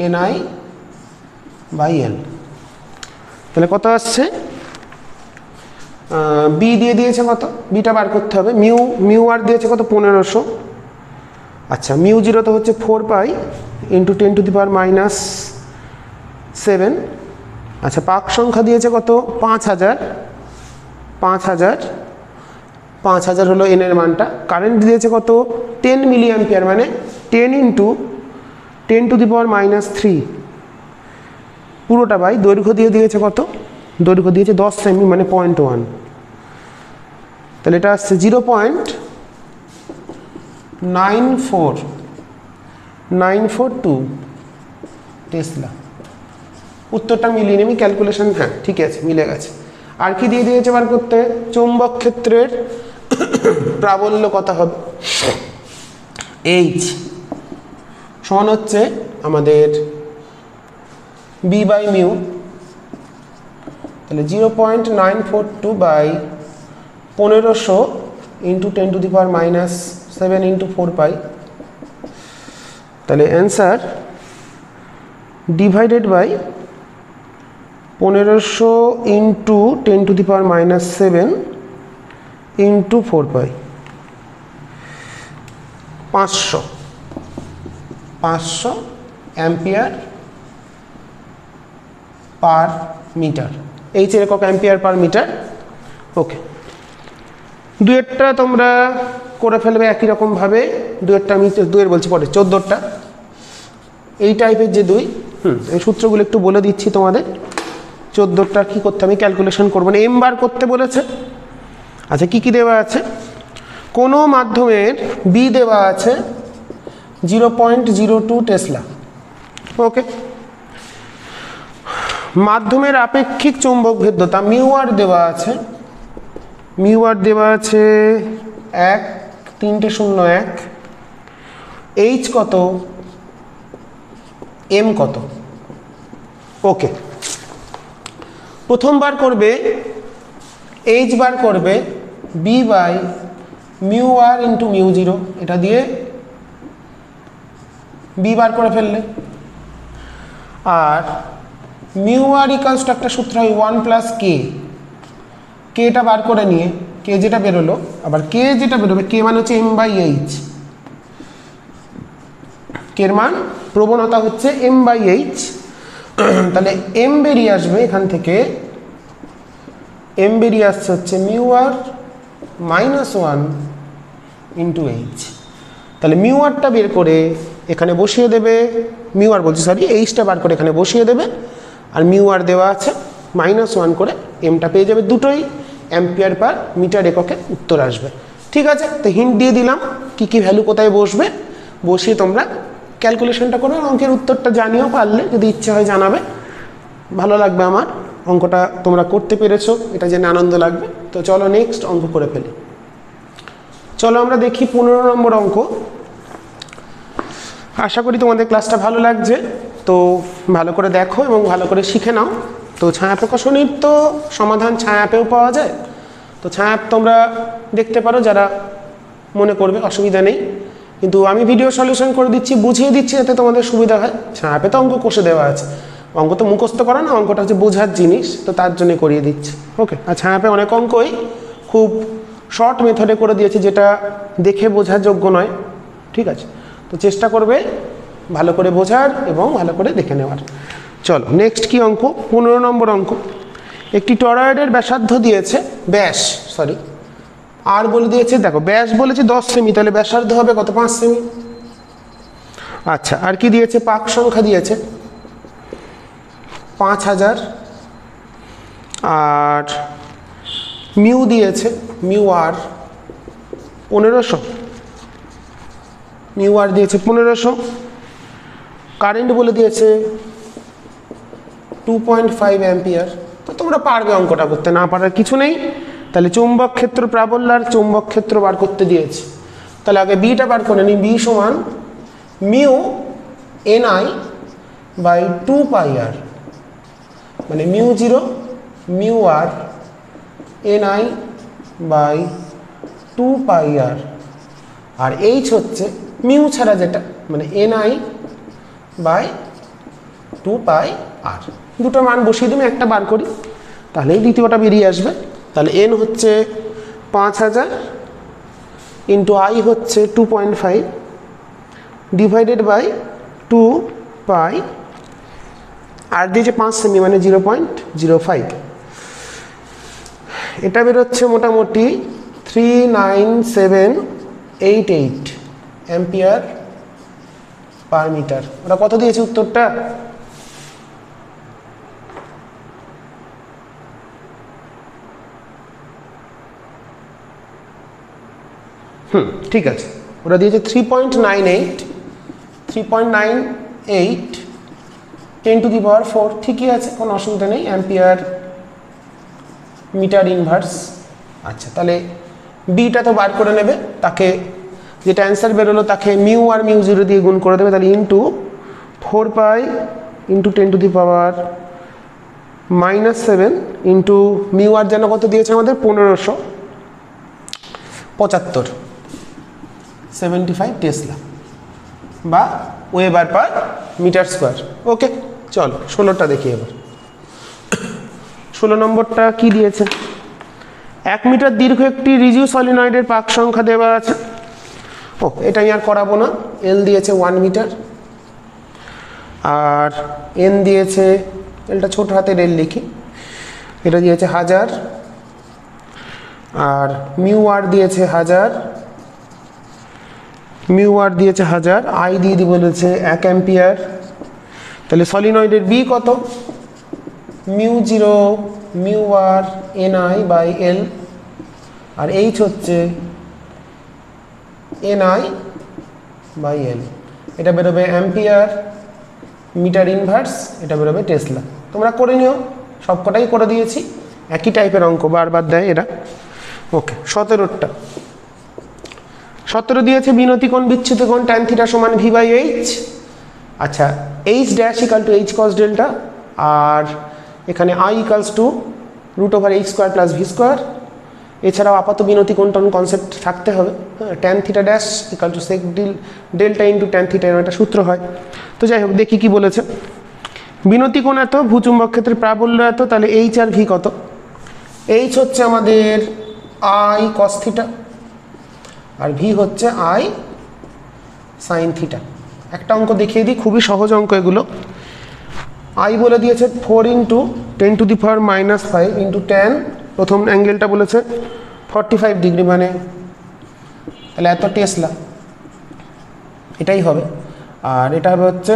N I by L. তাহলে কত আসছে? বি দিয়ে দিয়েছে কত, বিটা বার করতে হবে। মিউ আর দিয়েছে কত? 1500। আচ্ছা, মিউ জিরো তো হচ্ছে 4 পাই ইন্টু 10⁻⁷। আচ্ছা, পাক সংখ্যা দিয়েছে কত? 5000। 5000 হলো এন এর মানটা। কারেন্ট দিয়েছে কত? 10 মিলি অ্যাম্পিয়ার, মানে 10 ইন্টু 10⁻³ পুরোটা বাই দৈর্ঘ্য দিয়ে দিয়েছে কত? দৈর্ঘ্য দিয়েছে 10 সেমি, মানে 0.1। তাহলে এটা আসছে 0.94942 টেসলা। উত্তরটা মিলিয়ে আমি ক্যালকুলেশন, হ্যাঁ ঠিক আছে, মিলে গেছে। আর কি দিয়ে দিয়েছে বার করতে? চৌম্বক ক্ষেত্রের প্রাবল্য কত হবে? এইচ সমান হচ্ছে আমাদের বি বাই মিউ, তাহলে 0.942 বাই 1500 ইন্টু 10⁻⁷ ইন্টু 4 পাই। তাহলে answer divided by 1500 into 10⁻⁷ into 4 pi, 500 ampere per metre. H এর একক অ্যাম্পিয়ার পার মিটার। ওকে, দুয়েরটা তোমরা করে ফেলবে একই রকমভাবে। দুয়েরটা আমি দুয়ের বলছি পরে, 14টা এই টাইপের যে দুই, এই সূত্রগুলো একটু বলে দিচ্ছি তোমাদের। 14টা কী করতে আমি ক্যালকুলেশন করবো না, এম বার করতে বলেছে। আচ্ছা, কি কি দেওয়া আছে? কোনো মাধ্যমের বি দেওয়া আছে 0.02 টেসলা। ওকে, মাধ্যমের আপেক্ষিক চৌম্বক ভেদ্যতা মিউ আর দেওয়া আছে, মিউ আর দেওয়া আছে 1.301। এইচ কত? এম কত? ওকে, প্রথমবার করবে এইচ বার করবে B by mu R into mu zero, এটা দিয়ে বি বার করে ফেললে। আর মিউ আর ইকালস টু একটা সূত্র হয় 1 প্লাস কে, কেটা বার করে নিয়ে কে যেটা বেরোলো, আবার কে যেটা বেরোবে, কে মানে হচ্ছে এম বাই এইচ, কের মান প্রবণতা হচ্ছে এম বাই এইচ। তাহলে এম বেরিয়ে আসবে এখান থেকে, এম বেরিয়ে আসছে হচ্ছে মিউ আর -1 ইন্টু এইচ। তাহলে মিউ আরটা বের করে এখানে বসিয়ে দেবে, মিউ আর বলছি সরি, এইচটা বার করে এখানে বসিয়ে দেবে, আর মিউ আর দেওয়া আছে -1 করে এমটা পেয়ে যাবে। দুটোই অ্যাম্পিয়ার পার মিটার এককে উত্তর আসবে। ঠিক আছে, তো হিন্ট দিয়ে দিলাম কি কি ভ্যালু কোথায় বসবে, বসিয়ে তোমরা ক্যালকুলেশনটা করো। অঙ্কের উত্তরটা জানিও, পারলে যদি ইচ্ছে হয় জানাবে, ভালো লাগবে আমার। অঙ্কটা তোমরা করতে পেরেছো, এটা জেনে আনন্দ লাগবে। তো চলো নেক্সট অঙ্ক করে ফেলি। চলো আমরা দেখি 15 নম্বর অঙ্ক। আশা করি তোমাদের ক্লাসটা ভালো লাগছে, তো ভালো করে দেখো এবং ভালো করে শিখে নাও। তো ছায়া প্রকাশনীর তো সমাধান ছায়া অ্যাপেও পাওয়া যায়, তো ছায়া অ্যাপ তোমরা দেখতে পারো যারা মনে করবে, অসুবিধা নেই। কিন্তু আমি ভিডিও সলিউশন করে দিচ্ছি, বুঝিয়ে দিচ্ছি যাতে তোমাদের সুবিধা হয়। ছায়াপে তো অঙ্ক কষে দেওয়া আছে, অঙ্ক তো মুখস্থ করা না, অঙ্কটা হচ্ছে বোঝার জিনিস, তো তার জন্য করিয়ে দিচ্ছি। ওকে, আর ছায়াপে অনেক অঙ্কই খুব শর্ট মেথডে করে দিয়েছে, যেটা দেখে বোঝার যোগ্য নয়। ঠিক আছে, তো চেষ্টা করবে ভালো করে বোঝার এবং ভালো করে দেখে নেওয়ার। চলো নেক্সট কি অঙ্ক, 15 নম্বর অঙ্ক। একটি টরয়েডের ব্যাসার্ধ দিয়েছে, ব্যাস সরি আর বলে দিয়েছে, দেখো ব্যাস বলেছে 10 সেমি, তাহলে ব্যাসার্ধ হবে কত, 5 সেমি। আচ্ছা, আর কি দিয়েছে, পাক সংখ্যা দিয়েছে 5000, আর মিউ দিয়েছে, মিউ আর 1500, মিউ আর দিয়েছে 1500। কারেন্ট বলে দিয়েছে 2.5 অ্যাম্পিয়ার। তো তোমরা পারবে অঙ্কটা করতে, না পারার কিছু নেই। তাহলে চৌম্বক ক্ষেত্র প্রাবল্য আর চৌম্বক ক্ষেত্র বার করতে দিয়েছে, তাহলে আগে বিটা বার করে নিই। বি সমান mu NI by 2 pi R, মানে mu 0 mu R NI by 2 pi R, আর এইচ হচ্ছে মিউ ছাড়া যেটা, মানে এনআই বাই 2 পাই আর। দুটো মান বসিয়ে দিলে একটা বার করি, তাহলেই দ্বিতীয়টা বেরিয়ে আসবে। তাহলে এন হচ্ছে 5000 ইন্টু আই হচ্ছে 2.5 ডিভাইডেড বাই 2 পাই আর দিয়েছে 5 সেমি, মানে 0.05। এটা বেরোচ্ছে মোটামুটি 39788 অ্যাম্পিয়ার পার মিটার। ওরা কত দিয়েছে উত্তরটা, ঠিক আছে, ওরা দিয়েছে 3.98 10 টু দি পাওয়ার 4। ঠিকই আছে, কোনো অসুবিধা নেই, অ্যাম্পিয়ার মিটার ইনভার্স। আচ্ছা, তাহলে বিটা তো বার করে নেবে, তাকে যেটা অ্যান্সার বেরোলো তাকে মিউ আর মিউ 0 দিয়ে গুণ করে দেবে, তাহলে into 4 pi into 10 to the power -7 into mu r যেন কত দিয়েছে আমাদের 1575 75 টেসলা বা weber per metre square. Okay, চলো 16টা দেখি এবার। 16 নম্বরটা কি দিয়েছে, 1 মিটার দীর্ঘ একটি রিজিউ সলিনয়েডের পাক সংখ্যা দেওয়া আছে। ও, এটা আমি আর করাবো না। এল দিয়েছে 1 মিটার, আর এন দিয়েছে, এলটা ছোট হাতের এল লিখি, এটা দিয়েছে 1000, আর মিউ আর দিয়েছে 1000, মিউ আর দিয়েছে 1000, আই দিয়ে বলেছে 1 অ্যাম্পিয়ার। তাহলে সলিনয়েডের বি কত, mu 0 mu R NI by L, আর এইচ হচ্ছে এনআই বাই এল। এটা বেরোবে অ্যাম্পিয়ার মিটার ইনভার্স, এটা বেরোবে টেসলা। তোমরা করে নিও, সবকটাই করে দিয়েছি, একই টাইপের অঙ্ক বারবার দেয় এরা। ওকে, 17টা 17 দিয়েছে বিনতি কোণ বিচ্যুত কোণ tan থিটা সমান ভি বাই এইচ। আচ্ছা, H dash equal to H cos delta, আর এখানে I equals to √h² plus V square. এছাড়াও আপাত বিনতি কোণ কনসেপ্ট থাকতে হবে। tan theta dash equal to sec delta into tan theta, এর একটা সূত্র হয়। তো যাই হোক, দেখি কি বলেছে। বিনতি কোণ এত, ভূচুম্বক ক্ষেত্রের প্রাবল্য এত, তাহলে এইচ আর ভি কত। এইচ হচ্ছে আমাদের আই কস থিটা, আর ভি হচ্ছে আই সাইন থিটা। একটা অঙ্ক দেখিয়ে দিই, খুবই সহজ অঙ্ক এগুলো। আই বলে দিয়েছে 4 into 10 to the power -5 into tan, প্রথম অ্যাঙ্গেলটা বলেছে 45 ডিগ্রি, মানে তাহলে এত টেসলা, এটাই হবে। আর এটা হবে হচ্ছে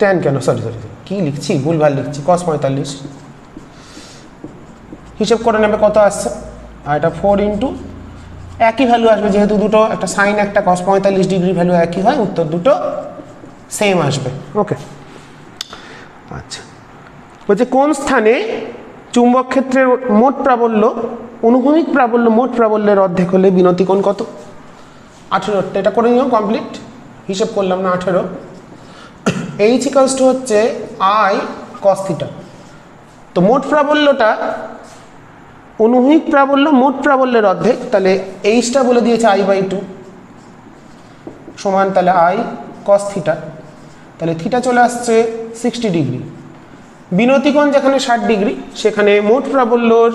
tan কেন, সরি কি লিখছি, ভুলভাল লিখছি, cos 45। হিসেব করে নেবে কত আসছে, আর এটা 4 ইন্টু একই ভ্যালু আসবে, যেহেতু দুটো, একটা সাইন একটা cos 45 ডিগ্রি ভ্যালু একই হয়, উত্তর দুটো সেম আসবে। ওকে, আচ্ছা, বলছে কোন স্থানে চুম্বক ক্ষেত্রের মোট প্রাবল্য অনুভূমিক প্রাবল্য মোট প্রাবল্যের অর্ধেক হলে বিনতি কোণ কত। 18টা, এটা করে নিও কমপ্লিট, হিসেব করলাম না 18। এইচ ইকালস টু হচ্ছে আই কস থিটা। তো মোট প্রাবল্যটা অনুভূমিক প্রাবল্য মোট প্রাবল্যের অর্ধেক, তাহলে এইচটা বলে দিয়েছে আই বাই 2, সমান তাহলে আই কস থিটা, তাহলে থিটা চলে আসছে 60 ডিগ্রি। বিনতিকোণ যেখানে 60 ডিগ্রি সেখানে মোট প্রাবল্যর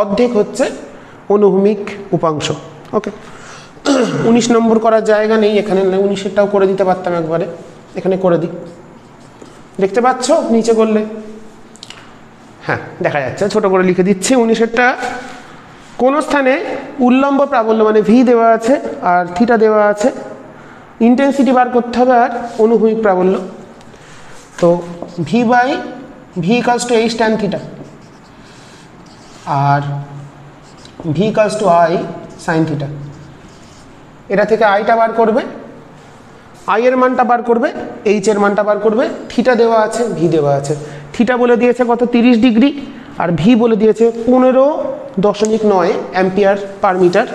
অর্ধেক হচ্ছে অনুভূমিক উপাংশ। ওকে, 19 নম্বর করার জায়গা নেই এখানে, 19-এরটাও করে দিতে পারতাম একবারে, এখানে করে দিই। দেখতে পাচ্ছ নিচে করলে? হ্যাঁ দেখা যাচ্ছে, ছোট করে লিখে দিচ্ছি। 19-এরটা কোন স্থানে উল্লম্ব প্রাবল্য মানে ভি দেওয়া আছে আর থিটা দেওয়া আছে, ইন্টেন্সিটি বার করতে হবে আর অনুভূমিক প্রাবল্য। তো V by V equals to H tan theta আর V equals to I sine theta. এটা থেকে আইটা বার করবে, আই এর মানটা বার করবে, এইচ এর মানটা বার করবে। থিটা দেওয়া আছে, ভি দেওয়া আছে। থিটা বলে দিয়েছে কত 30 ডিগ্রি আর ভি বলে দিয়েছে 15.9 অ্যাম্পিয়ার পার মিটার।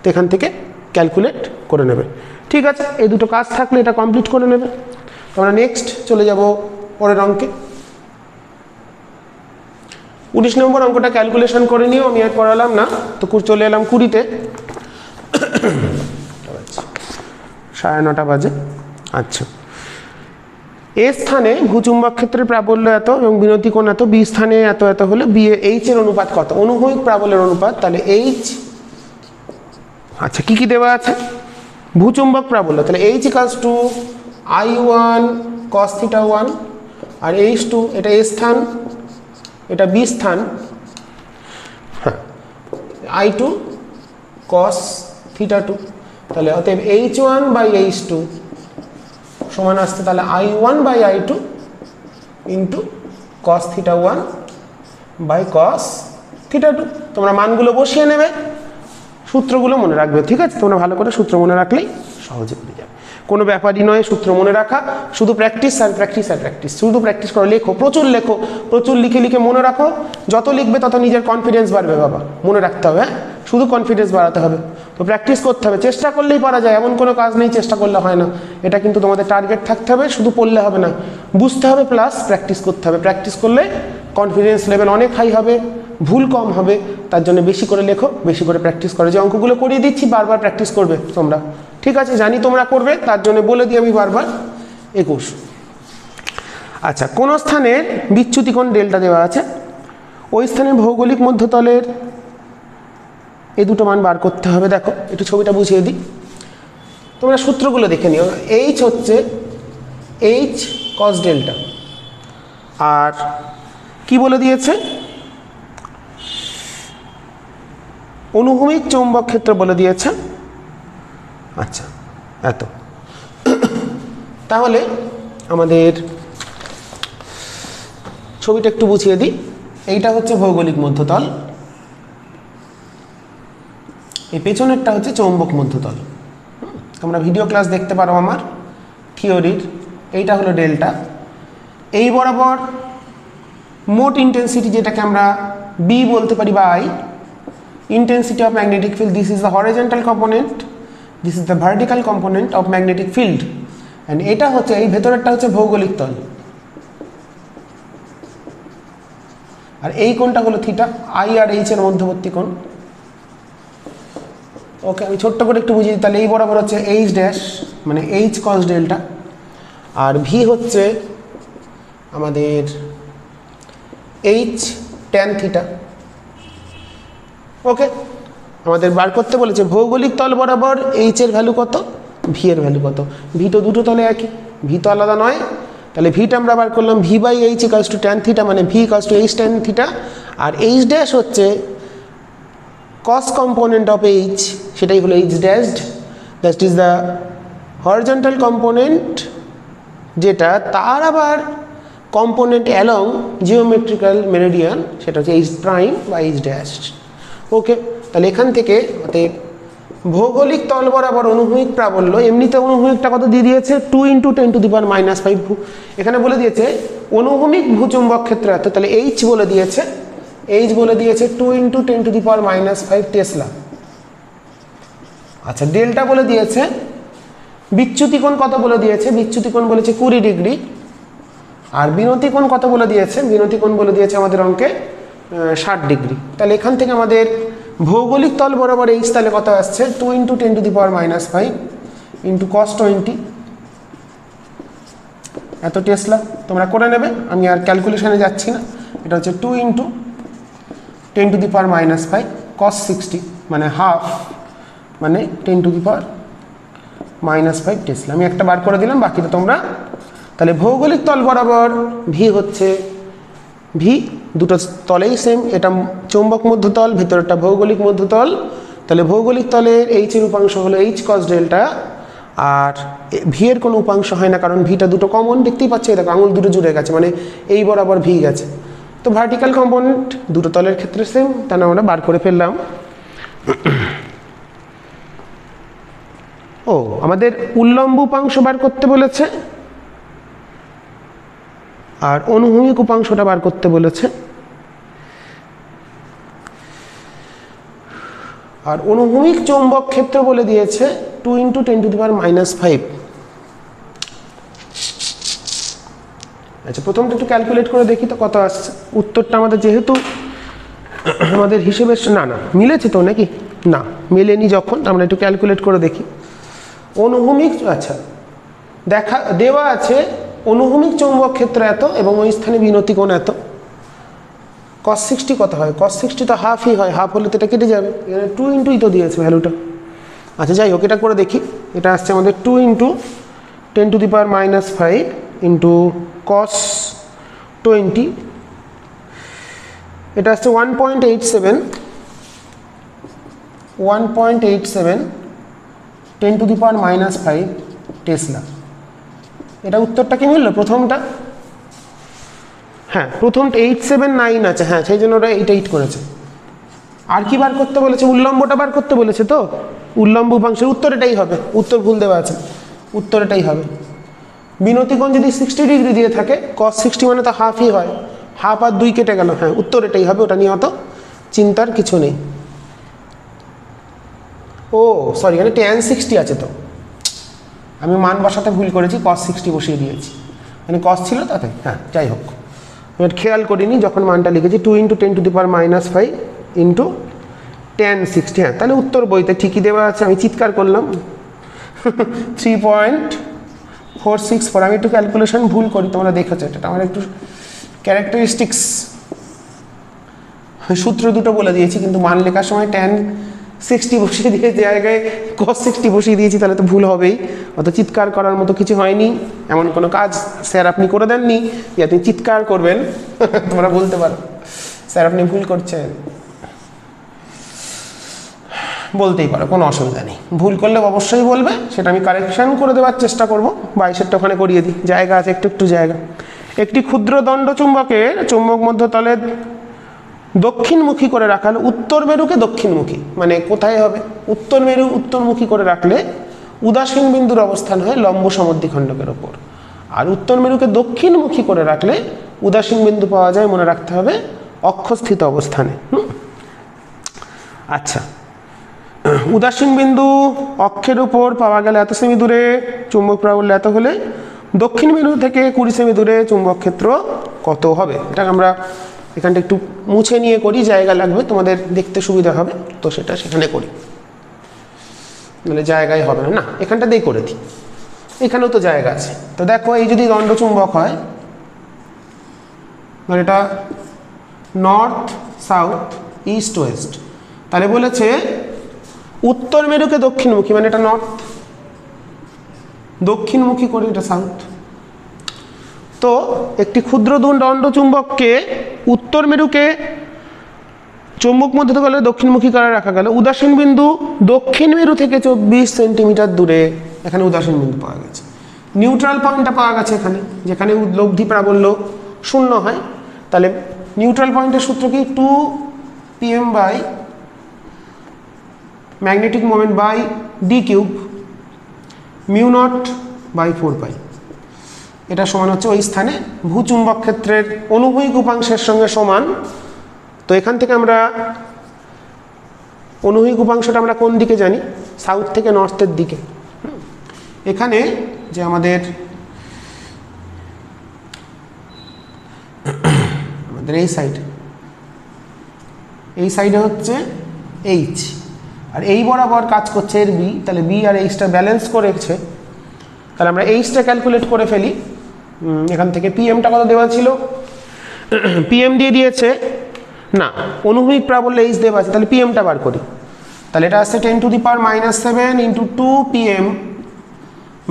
তো এখান থেকে ক্যালকুলেট করে নেবে। ঠিক আছে, এই দুটো কাজ থাকলে এটা কমপ্লিট করে নেবে। তো আমরা নেক্সট চলে যাব পরের অঙ্কে। 19 নম্বর অঙ্কটা ক্যালকুলেশন করে নিও, আমি আর করালাম না। তো চলে এলাম 20-তে। 9:30 বাজে। আচ্ছা, এ স্থানে ভূচুম্বক ক্ষেত্রের প্রাবল্য এত এবং বিনতিকোণ এত, বি স্থানে এত এত হলে বি এইচ এর অনুপাত কত? অনুভূমিক প্রাবল্যের অনুপাত, তাহলে এইচ। আচ্ছা, কি কি দেওয়া আছে? ভূচুম্বক প্রাবল্য, তাহলে H equals to I1 cos theta 1 আর H2 এটা এ স্থান, এটা বি স্থান, হ্যাঁ I2 cos থিটা 2। তাহলে অতএব H1 বাই H2 সমান আসছে তাহলে I1 by I2 into cos theta 1 by cos theta 2। তোমরা মানগুলো বসিয়ে নেবে, সূত্রগুলো মনে রাখবে। ঠিক আছে, তোমরা ভালো করে সূত্র মনে রাখলেই সহজে পেয়ে যাবে। কোনো ব্যাপারই নয় সূত্র মনে রাখা, শুধু প্র্যাকটিস আর প্র্যাকটিস আর প্র্যাকটিস। শুধু প্র্যাকটিস করো, লেখো, প্রচুর লেখো, প্রচুর লিখে লিখে মনে রাখো। যত লিখবে তত নিজের কনফিডেন্স বাড়বে বাবা, মনে রাখতে হবে। হ্যাঁ, শুধু কনফিডেন্স বাড়াতে হবে। তো প্র্যাকটিস করতে হবে, চেষ্টা করলেই পারা যায়, এমন কোনো কাজ নেই চেষ্টা করলে হয় না। এটা কিন্তু তোমাদের টার্গেট থাকতে হবে, শুধু পড়লে হবে না, বুঝতে হবে প্লাস প্র্যাকটিস করতে হবে। প্র্যাকটিস করলে কনফিডেন্স লেভেল অনেক হাই হবে, ভুল কম হবে। তার জন্য বেশি করে লেখো, বেশি করে প্র্যাকটিস করো। যে অঙ্কগুলো করিয়ে দিচ্ছি বারবার প্র্যাকটিস করবে তোমরা। ঠিক আছে, জানি তোমরা করবে, তার জন্য বলে দিই আমি বারবার। 21। আচ্ছা, কোন স্থানের বিচ্যুতিকোণ ডেল্টা দেওয়া আছে, ওই স্থানের ভৌগোলিক মধ্যতলের এই দুটো মান বার করতে হবে। দেখো একটু ছবিটা বুঝিয়ে দিই, তোমরা সূত্রগুলো দেখে নিও। এইচ হচ্ছে এইচ কস ডেল্টা, আর কি বলে দিয়েছে? অনুভূমিক চৌম্বক ক্ষেত্র বলে দিয়েছে। আচ্ছা, এত। তাহলে আমাদের ছবিটা একটু বুঝিয়ে দিই। এইটা হচ্ছে ভৌগোলিক মধ্যতল, এই পেছনেরটা হচ্ছে চৌম্বক মধ্যতল। তোমরা ভিডিও ক্লাস দেখতে পারো আমার থিওরির। এইটা হলো ডেল্টা। এই বরাবর মোট ইন্টেন্সিটি, যেটাকে আমরা বি বলতে পারি বা I, intensity of magnetic field, this is the horizontal component, this is the vertical component of magnetic field, and এটা হচ্ছে এই ভেতরেরটা হচ্ছে ভৌগোলিক তল, আর এই কোণটা হলো থিটা, আই আর এইচ এর মধ্যবর্তী কোণ। ওকে, আমি ছোট্ট করে একটু বুঝিয়ে দিই। তাহলে এই বরাবর হচ্ছে এইচ ড্যাশ মানে এইচ কস ডেল্টা, আর ভি হচ্ছে আমাদের এইচ ট্যান থিটা। ওকে, আমাদের বার করতে বলেছে ভৌগোলিক তল বরাবর এইচ এর ভ্যালু কত, ভি এর ভ্যালু কত। ভি তো দুটো তলে একই, ভি তো আলাদা নয়। তাহলে ভিটা আমরা বার করলাম V by H equals to tan theta, মানে V equals to H tan theta. আর এইচ ড্যাশ হচ্ছে কস কম্পোনেন্ট অফ এইচ, সেটাই হলো H dashed, that is the horizontal component, যেটা তার আবার কম্পোনেন্ট অ্যালং জিওমেট্রিক্যাল মেরিডিয়ান, সেটা হচ্ছে এইচ প্রাইম বা এইচ ড্যাশ। ওকে, তাহলে এখান থেকে ভৌগোলিক তল বরাবর অনুভূমিক প্রাবল্য, এমনিতে অনুভূমিকটা কত দিয়ে দিয়েছে 2 × 10⁻⁵। এখানে বলে দিয়েছে অনুভূমিক ভূচুম্বক ক্ষেত্র এত, তাহলে এইচ বলে দিয়েছে, এইচ বলে দিয়েছে 2 × 10⁻⁵ টেসলা। আচ্ছা, ডেল্টা বলে দিয়েছে, বিচ্যুতিকোণ কত বলে দিয়েছে, বিচ্যুতিকোণ বলেছে 20 ডিগ্রি। আর বিনতিকোণ কত বলে দিয়েছে, বিনতিকোণ বলে দিয়েছে আমাদের অঙ্কে 60 ডিগ্রি। তাহলে এখান থেকে আমাদের ভৌগোলিক তল বরাবর এইচ তাহলে কত আসছে 2 × 10⁻⁵, ইন্টু কস 20 এত টেসলা, তোমরা করে নেবে, আমি আর ক্যালকুলেশনে যাচ্ছি না। এটা হচ্ছে 2 into 10 to the power -5 cos 60 মানে হাফ, মানে 10 টু দি পাওয়ার -5 টেসলা। আমি একটা বার করে দিলাম, বাকিটা তোমরা। তাহলে ভৌগোলিক তল বরাবর ভি হচ্ছে, ভি দুটো তলেই সেম, এটা চৌম্বক মধ্যতল, ভিতরটা ভৌগোলিক মধ্যতল। তাহলে ভৌগোলিক তলের এইচ এর উপাংশ হলো এইচ কস ডেল্টা, আর ভি এর কোনো উপাংশ হয় না, কারণ ভিটা দুটো কমন, দেখতেই পাচ্ছি, দেখো আঙুল দুটো জুড়ে গেছে, মানে এই বরাবর ভি গেছে। তো ভার্টিক্যাল কম্পোনেন্ট দুটো তলের ক্ষেত্রে সেম, তাহলে আমরা বার করে ফেললাম। ও আমাদের উল্লম্ব উপাংশ বার করতে বলেছে, আর অনুভূমিক উপাংশটা বার করতে বলেছে। আর অনুভূমিক চৌম্বক ক্ষেত্র বলে দিয়েছে 2 ইন্টু 10 টু দি পাওয়ার -5। আচ্ছা, প্রথমটা একটু ক্যালকুলেট করে দেখি তো কত আসছে। উত্তরটা আমাদের যেহেতু আমাদের হিসেবে না মিলেছে তো নাকি, না মেলেনি, যখন আমরা একটু ক্যালকুলেট করে দেখি। অনুভূমিক, আচ্ছা দেওয়া আছে অনুভূমিক চৌম্বক ক্ষেত্র এত এবং ওই স্থানে বিনতি কোণ এত। cos 60 কত হয়? cos 60 তো হাফই হয়, হাফ হলে তো এটা কেটে যাবে, এখানে 2 ইন্টুই তো দিয়েছে ভ্যালুটা। আচ্ছা যাই হোক, এটা করে দেখি। এটা আসছে আমাদের 2 into 10 to the power -5 into cos 20, এটা আসছে 1.87 10 টু দি পাওয়ার -5 টেসলা। এটা উত্তরটা কি মিলল? প্রথমটা, হ্যাঁ প্রথমটা 879 আছে, হ্যাঁ সেই জন্য ওরা 88 করেছে। আর কি বার করতে বলেছে? উল্লম্বটা বার করতে বলেছে, তো উল্লম্ব উপাংশের উত্তর এটাই হবে। উত্তর ভুল দেওয়া আছে, উত্তর এটাই হবে। বিনতিকোণ যদি 60 ডিগ্রি দিয়ে থাকে, cos 60 মানে তো হাফই হয়, হাফ আর 2 কেটে গেল, হ্যাঁ উত্তর এটাই হবে, ওটা নিয়ে অত চিন্তার কিছু নেই। ও সরি, এখানে tan 60 আছে, তো আমি মান বসাতে ভুল করেছি, cos 60 বসিয়ে দিয়েছি, মানে cos ছিল তাতে, হ্যাঁ যাই হোক আমি খেয়াল করিনি যখন মানটা লিখেছি। 2 into 10 to the power -5 into tan 60, হ্যাঁ তাহলে উত্তর বইতে ঠিকই দেওয়া আছে। আমি চিৎকার করলাম 3.464। আমি একটু ক্যালকুলেশন ভুল করি, তোমরা দেখেছো, এটা আমার একটু ক্যারেক্টারিস্টিক্স, সূত্র দুটো বলে দিয়েছি, কিন্তু মান লেখার সময় tan 60 বসিয়ে দিয়ে জায়গায় cos 60 বসিয়ে দিয়েছি, তাহলে তো ভুল হবেই। অত চিৎকার করার মতো কিছু হয়নি, এমন কোনো কাজ স্যার আপনি করে দেননি যে আপনি চিৎকার করবেন। তোমরা বলতে পারো স্যার আপনি ভুল করছেন, বলতেই পারো, কোনো অসুবিধা নেই। ভুল করলে অবশ্যই বলবে, সেটা আমি কারেকশন করে দেওয়ার চেষ্টা করব। 22-এরটা ওখানে করিয়ে দিই, জায়গা আছে একটু জায়গা। একটি ক্ষুদ্র দণ্ড চুম্বকের চুম্বক মধ্যতলে দক্ষিণমুখী করে রাখা হলে, উত্তর মেরুকে দক্ষিণমুখী মানে কোথায় হবে? উত্তর মেরু উত্তরমুখী করে রাখলে উদাসীন বিন্দুর অবস্থান হয় লম্ব সমদ্বিখণ্ডকের ওপর, আর উত্তর মেরুকে দক্ষিণমুখী করে রাখলে উদাসীন বিন্দু পাওয়া যায়, মনে রাখতে হবে, অক্ষস্থিত অবস্থানে। আচ্ছা, উদাসীন বিন্দু অক্ষের উপর পাওয়া গেলে এত সেমি দূরে, চুম্বক প্রাবল্য এত হলে দক্ষিণ মেরু থেকে 20 সেমি দূরে চুম্বক ক্ষেত্র কত হবে? এটা আমরা এখানটা একটু মুছে নিয়ে করি, জায়গা লাগবে, তোমাদের দেখতে সুবিধা হবে, তো সেটা সেখানে করি, নাহলে জায়গায় হবে না। এখানটা দিয়ে করে দিই, এখানেও তো জায়গা আছে। তো দেখো, এই যদি দণ্ড চুম্বক হয়, মানে এটা নর্থ সাউথ ইস্ট ওয়েস্ট, তাহলে বলেছে উত্তর মেরুকে দক্ষিণমুখী, মানে এটা নর্থ, দক্ষিণমুখী করে এটা সাউথ। তো একটি ক্ষুদ্র দণ্ড চুম্বককে উত্তর মেরুকে চুম্বক মধ্যে গেলে দক্ষিণমুখী করে রাখা গেল, উদাসীন বিন্দু দক্ষিণ মেরু থেকে 24 সেন্টিমিটার দূরে, এখানে উদাসীন বিন্দু পাওয়া গেছে। নিউট্রাল পয়েন্টটা পাওয়া গেছে এখানে, যেখানে লব্ধি প্রাবল্য 0 হয়। তাহলে নিউট্রাল পয়েন্টের সূত্র কি? 2pm by magnetic moment by d cube μ0 by 4π, এটা সমান হচ্ছে ওই স্থানে ভূচুম্বক ক্ষেত্রের অনুভূমিক উপাংশের সঙ্গে সমান। তো এখান থেকে আমরা অনুভূমিক উপাংশটা আমরা কোন দিকে জানি? সাউথ থেকে নর্থের দিকে। এখানে যে আমাদের এই সাইডে হচ্ছে এইচ, আর এই বরাবর কাজ করছে এর বি, তাহলে বি আর এইচটা ব্যালেন্স করেছে। তাহলে আমরা এইচটা ক্যালকুলেট করে ফেলি। এখান থেকে পিএমটা কত দেওয়া ছিল, পিএম দিয়ে দিয়েছে না, অনুভূমিক প্রাবল্য এইচ দেওয়া আছে, তাহলে পিএমটা বার করি। তাহলে এটা আসছে 10⁻⁻7 ইন্টু 2 PM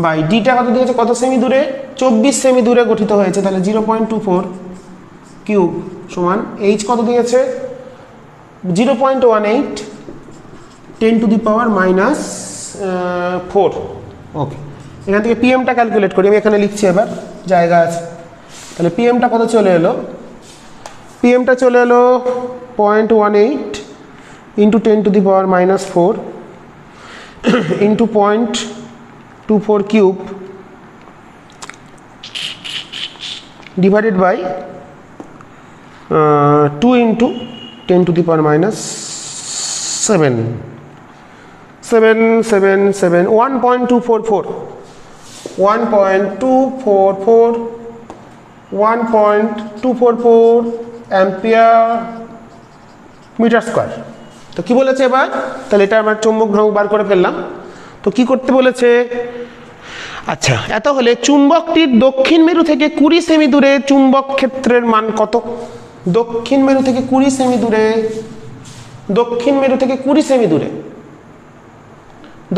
বাই ডিটা কত দিয়েছে, কত সেমি দূরে, 24 সেমি দূরে গঠিত হয়েছে, তাহলে 0.24 কিউব সমান এইচ কত দিয়েছে 0.18 10⁻⁻4। ওকে, এখান থেকে পিএমটা ক্যালকুলেট করি, আমি এখানে লিখছি, এবার জায়গা আছে। তাহলে পিএমটা কত চলে এলো, পিএমটা চলে এলো 0.18 into 10⁻⁻4 into 0.24 cube divided by 2 into 10⁻⁻7 1.244 ampere metre square. তো কি বলেছে এবার, তাহলে এটা আমার চুম্বক ভ্রামক বার করে ফেললাম। তো কি করতে বলেছে, আচ্ছা এত হলে চুম্বকটির দক্ষিণ মেরু থেকে 20 সেমি দূরে চুম্বক ক্ষেত্রের মান কত, দক্ষিণ মেরু থেকে 20 সেমি দূরে, দক্ষিণ মেরু থেকে 20 সেমি দূরে,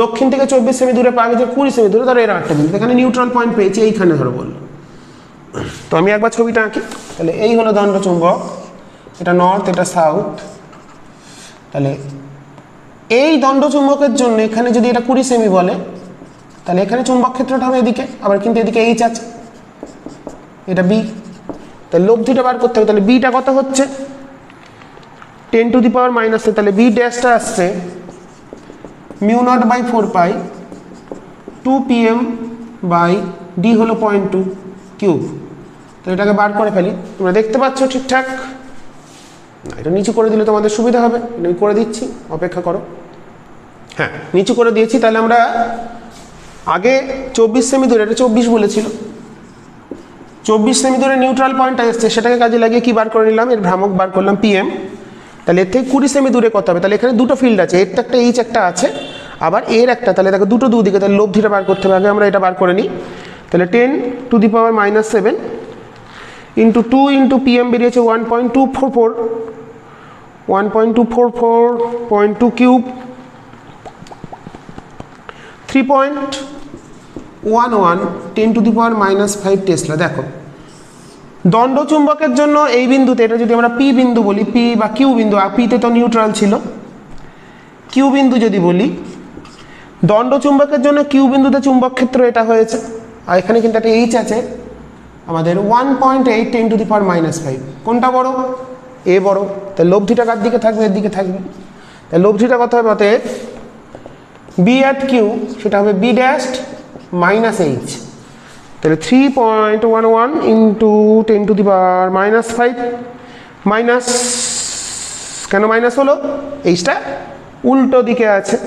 দক্ষিণ থেকে 24 সেমি দূরে পাওয়া গেছে 20 সেমি দূরে, ধরো এর একটা বিন্দু, এখানে নিউট্রাল পয়েন্ট পেয়েছি এইখানে ধরো বললো। তো আমি একবার ছবিটা আঁকি, তাহলে এই হলো দণ্ড চুম্বক, এটা নর্থ এটা সাউথ। তাহলে এই দণ্ড চুম্বকের জন্য এখানে যদি এটা 20 সেমি বলে, তাহলে এখানে চুম্বক ক্ষেত্রটা হবে এদিকে, আবার কিন্তু এদিকে এইচ আছে, এটা বি, তাহলে লব্ধিটা বার করতে হবে। তাহলে বিটা কত হচ্ছে 10⁻⁻, তাহলে বি ড্যাশটা আসছে μ0/4 2 PM বাই ডি হলো 0.2 কিউব। তো এটাকে বার করে ফেলি, তোমরা দেখতে পাচ্ছ ঠিকঠাক, না এটা নিচু করে দিলে তোমাদের সুবিধা হবে, আমি করে দিচ্ছি, অপেক্ষা করো। হ্যাঁ নিচু করে দিয়েছি। তাহলে আমরা আগে 24 সেমি দূরে, এটা 24 বলেছিল, 24 সেমি দূরে নিউট্রাল পয়েন্টটা এসছে, সেটাকে কাজে লাগিয়ে কি বার করে নিলাম, এর ভ্রামক বার করলাম পিএম। তাহলে এর থেকে 20 সেমি দূরে কত হবে, তাহলে এখানে দুটো ফিল্ড আছে, এর একটা এইচ একটা আছে, আবার এর একটা, তাহলে দেখো দুটো দুদিকে, তাহলে লব্ধিটা বার করতে হবে। আগে আমরা এটা বার করে নিই। তাহলে 10⁻⁻7 ইন্টু 2 ইন্টু পিএম বেরিয়েছে 1.244 কিউব 3.11 10⁻⁻5 টেসলা। দেখো দণ্ড চুম্বকের জন্য এই বিন্দুতে, এটা যদি আমরা পি বিন্দু বলি, পি বা কিউ বিন্দু, পিতে তো নিউট্রাল ছিল, কিউ বিন্দু যদি বলি, দণ্ড চুম্বকের জন্য কিউ বিন্দুতে চুম্বক ক্ষেত্র এটা হয়েছে, আর এখানে কিন্তু একটা এইচ আছে আমাদের 1.8 10⁻⁻5। কোনটা বড়, এ বড়, তাহলে লব্ধিটা কার দিকে থাকবে, এর দিকে থাকবে। তাহলে লব্ধিটা কত হবে, অতএব বি অ্যাট কিউ সেটা হবে বি ড্যাশড মাইনাস এইচ। তাহলে 3.11 ইন্টু 10⁻⁻5 মাইনাস, কেন মাইনাস হলো, এইচটা উল্টো দিকে আছে,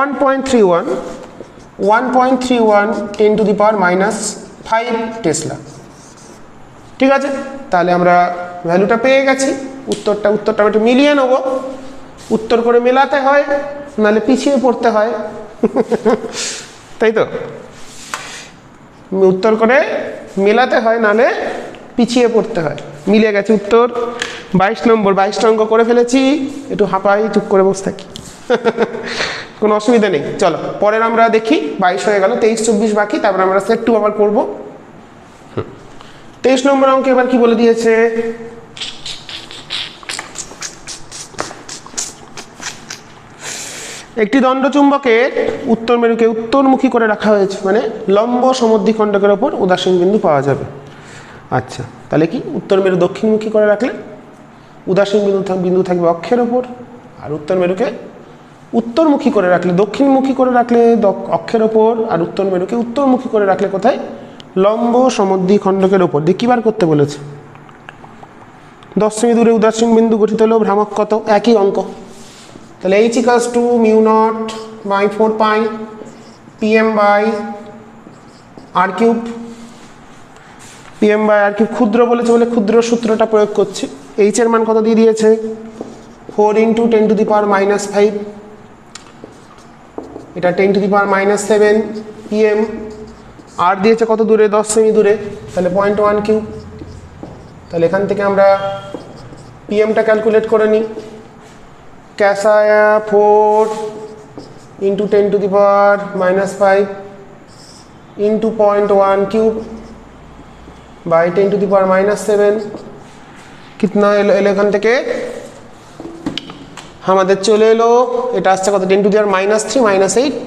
(1.31 10⁻⁻5 টেসলা। ঠিক আছে, তাহলে আমরা ভ্যালুটা পেয়ে গেছি, উত্তরটা একটু মিলিয়ে নেব, উত্তর করে মেলাতে হয়, নাহলে পিছিয়ে পড়তে হয় তাই তো, উত্তর করে মেলাতে হয়, নাহলে পিছিয়ে পড়তে হয়। মিলে গেছে উত্তর 22 নম্বর, 22টা অঙ্ক করে ফেলেছি, একটু হাঁপাই, চুপ করে বসে থাকি কোনো অসুবিধা নেই। চলো পরের আমরা দেখি, 22 হয়ে গেল, 23 24 বাকি, তারপর আমরা সেট 2 আবার করবো। 23 নম্বর অঙ্কে এবার কি বলে দিয়েছে, একটি দণ্ড চুম্বকের উত্তর মেরুকে উত্তরমুখী করে রাখা হয়েছে, মানে লম্ব সমদ্বিখণ্ডকের ওপর উদাসীন বিন্দু পাওয়া যাবে। আচ্ছা তাহলে কি, উত্তর মেরু দক্ষিণমুখী করে রাখলে উদাসীন বিন্দু থাকবে অক্ষের ওপর, আর উত্তর মেরুকে উত্তরমুখী করে রাখলে, দক্ষিণমুখী করে রাখলে অক্ষের ওপর, আর উত্তর মেরুকে উত্তরমুখী করে রাখলে কোথায়, লম্ব সমদ্বিখণ্ডকের ওপর দিয়ে কি বার করতে বলেছে। 10 সেমি দূরে উদাসীন বিন্দু গঠিত হলেও ভ্রামক কত, একই অঙ্ক। তাহলে h = μ0/4 π PM/r³ পিএম বাই আর কি ক্ষুদ্র বলেছে বলে ক্ষুদ্র সূত্রটা প্রয়োগ করছি। এইচ এর মান কত দিয়ে দিয়েছে 4 × 10⁻⁵, এটা 10⁻⁷ পিএম। আর দিয়েছে কত দূরে 10 সেমি দূরে, তাহলে 0.1 কিউব। তাহলে এখান থেকে আমরা পিএমটা ক্যালকুলেট করে নিই। कैसा आया 4 × 10⁻⁵ इंटू 0.1 क्यूब बाई 10⁻⁷। कितना एलो एखान থেকে আমাদের চলে এলো, এটা আসছে কত 10⁻³ -8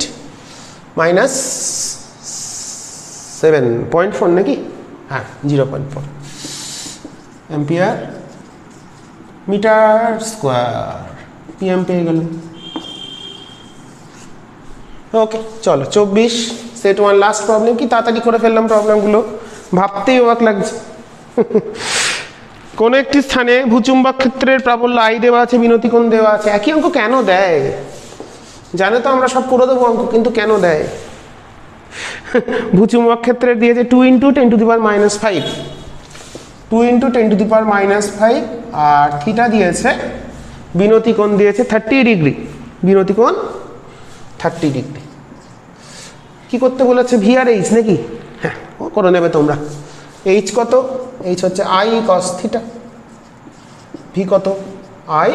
-7.4 নাকি, হ্যাঁ 0.4 एम्पियर মিটার স্কয়ার পিএম পেয়ে গেল। ওকে চলো 24 সেট 1 লাস্ট প্রবলেম। কি তাড়াতাড়ি করে ফেললাম প্রবলেমগুলো, ভাবতেই অবাক লাগছে। কোন একটি স্থানে ভূচুম্বক ক্ষেত্রের প্রাবল্য আই দেওয়া আছে, বিনতি কোণ দেওয়া আছে। একই অঙ্ক কেন দেয় জানে তো, আমরা সব করে দেবো অঙ্ক, কিন্তু কেন দেয়? ভূচুম্বক ক্ষেত্রের দিয়েছে 2 × 10⁻⁵, 2 × 10⁻⁵, আর থিটা দিয়েছে, বিনতি কোণ দিয়েছে 30 ডিগ্রি, বিনতি কোণ 30 ডিগ্রি। কি করতে বলেছে ভি আর এইচ নাকি, হ্যাঁ ও করে নেবে তোমরা। এইচ কত, এইচ হচ্ছে আই কস থিটা, ভি কত I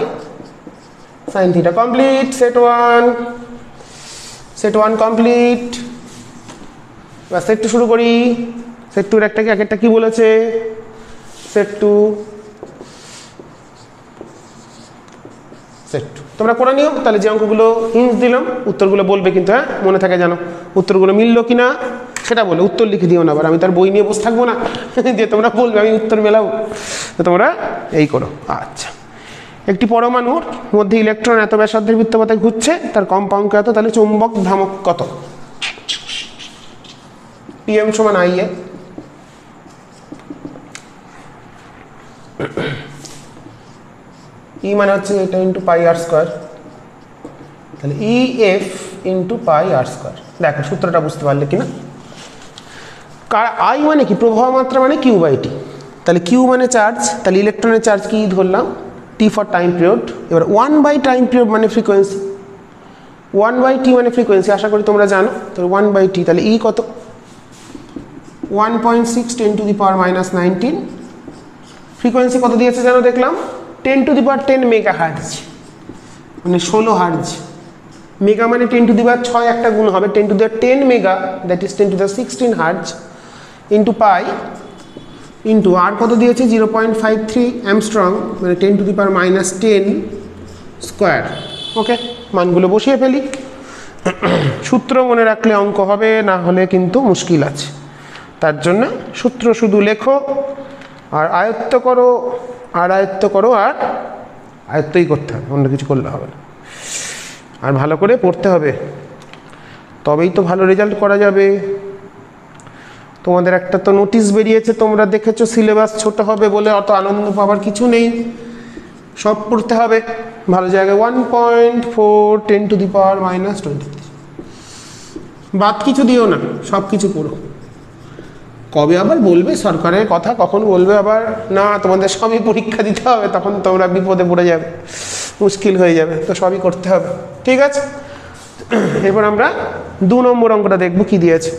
sine theta. Complete set 1, set 1 complete. এবার সেট 2 শুরু করি। সেট 2 একটা কি একটা কি বলেছে, সেট 2 সেট 2 তোমরা করে নিও। তাহলে যে অঙ্কগুলো হিন্স দিলাম উত্তরগুলো বলবে কিন্তু, হ্যাঁ মনে থাকে জানো, উত্তরগুলো মিললো কিনা সেটা বলে, উত্তর লিখে দিও না। আবার আমি তার বই নিয়ে বসে থাকবো না যে তোমরা বলবে আমি উত্তর মেলাবো, তো তোমরা এই করো। আচ্ছা, একটি পরমাণুর মধ্যে ইলেকট্রন এত ব্যাসার্ধের বৃত্তপথে ঘুরছে, তার কম্পাঙ্ক এত, তাহলে চৌম্বক ভ্রামক কত? পিএম সমান আই এ। ই মানে হচ্ছে এটা ইন্টু পাই আর স্কোয়ার, তাহলে ই এফ ইন্টু পাই আর স্কোয়ার। দেখো সূত্রটা বুঝতে পারলে কিনা। আই মানে কি প্রবাহ মাত্রা মানে কিউ বাই টি, তাহলে কিউ মানে চার্জ, তাহলে ইলেকট্রনের চার্জ কি ধরলাম টি ফর টাইম পিরিয়ড। এবার 1/টাইম পিরিয়ড মানে ফ্রিকোয়েন্সি, 1/t মানে ফ্রিকোয়েন্সি, আশা করি তোমরা জানো। তো 1/t, তাহলে ই কত 1.6 10⁻⁻19। ফ্রিকোয়েন্সি কত দিয়েছে জানো দেখলাম 10⁻10 মেগা হার্জ, মানে 16 হার্জ। মেগা মানে 10⁻6 একটা গুণ হবে, 10⁻10 mega, that is 10⁻16 hertz, into pi, into r কত দিয়েছে 0.53 অ্যামস্ট্রং, মানে 10⁻10 স্কোয়ার। ওকে, মানগুলো বসিয়ে ফেলি। সূত্র মনে রাখলে অঙ্ক হবে, না হলে কিন্তু মুশকিল আছে। তার জন্য সূত্র শুধু লেখো আর আয়ত্ত করো, আর আয়ত্ত করো, আর আয়ত্তই করতে হবে, অন্য কিছু করলে হবে না। আর ভালো করে পড়তে হবে, তবেই তো ভালো রেজাল্ট করা যাবে। তোমাদের একটা তো নোটিশ বেরিয়েছে, তোমরা দেখেছো, সিলেবাস ছোট হবে বলে অত আনন্দ পাওয়ার কিছু নেই, সব পড়তে হবে ভালো জায়গায়। 1.4 10⁻⁻23। বাদ কিছু দিও না, সব কিছু পড়ো। কবে আবার বলবে সরকারের কথা, কখন বলবে আবার না তোমাদের সবই পরীক্ষা দিতে হবে, তখন তোমরা বিপদে পড়ে যাবে, মুশকিল হয়ে যাবে। তো সবই করতে হবে, ঠিক আছে। এরপর আমরা 2 নম্বর অঙ্কটা দেখবো কি দিয়েছে।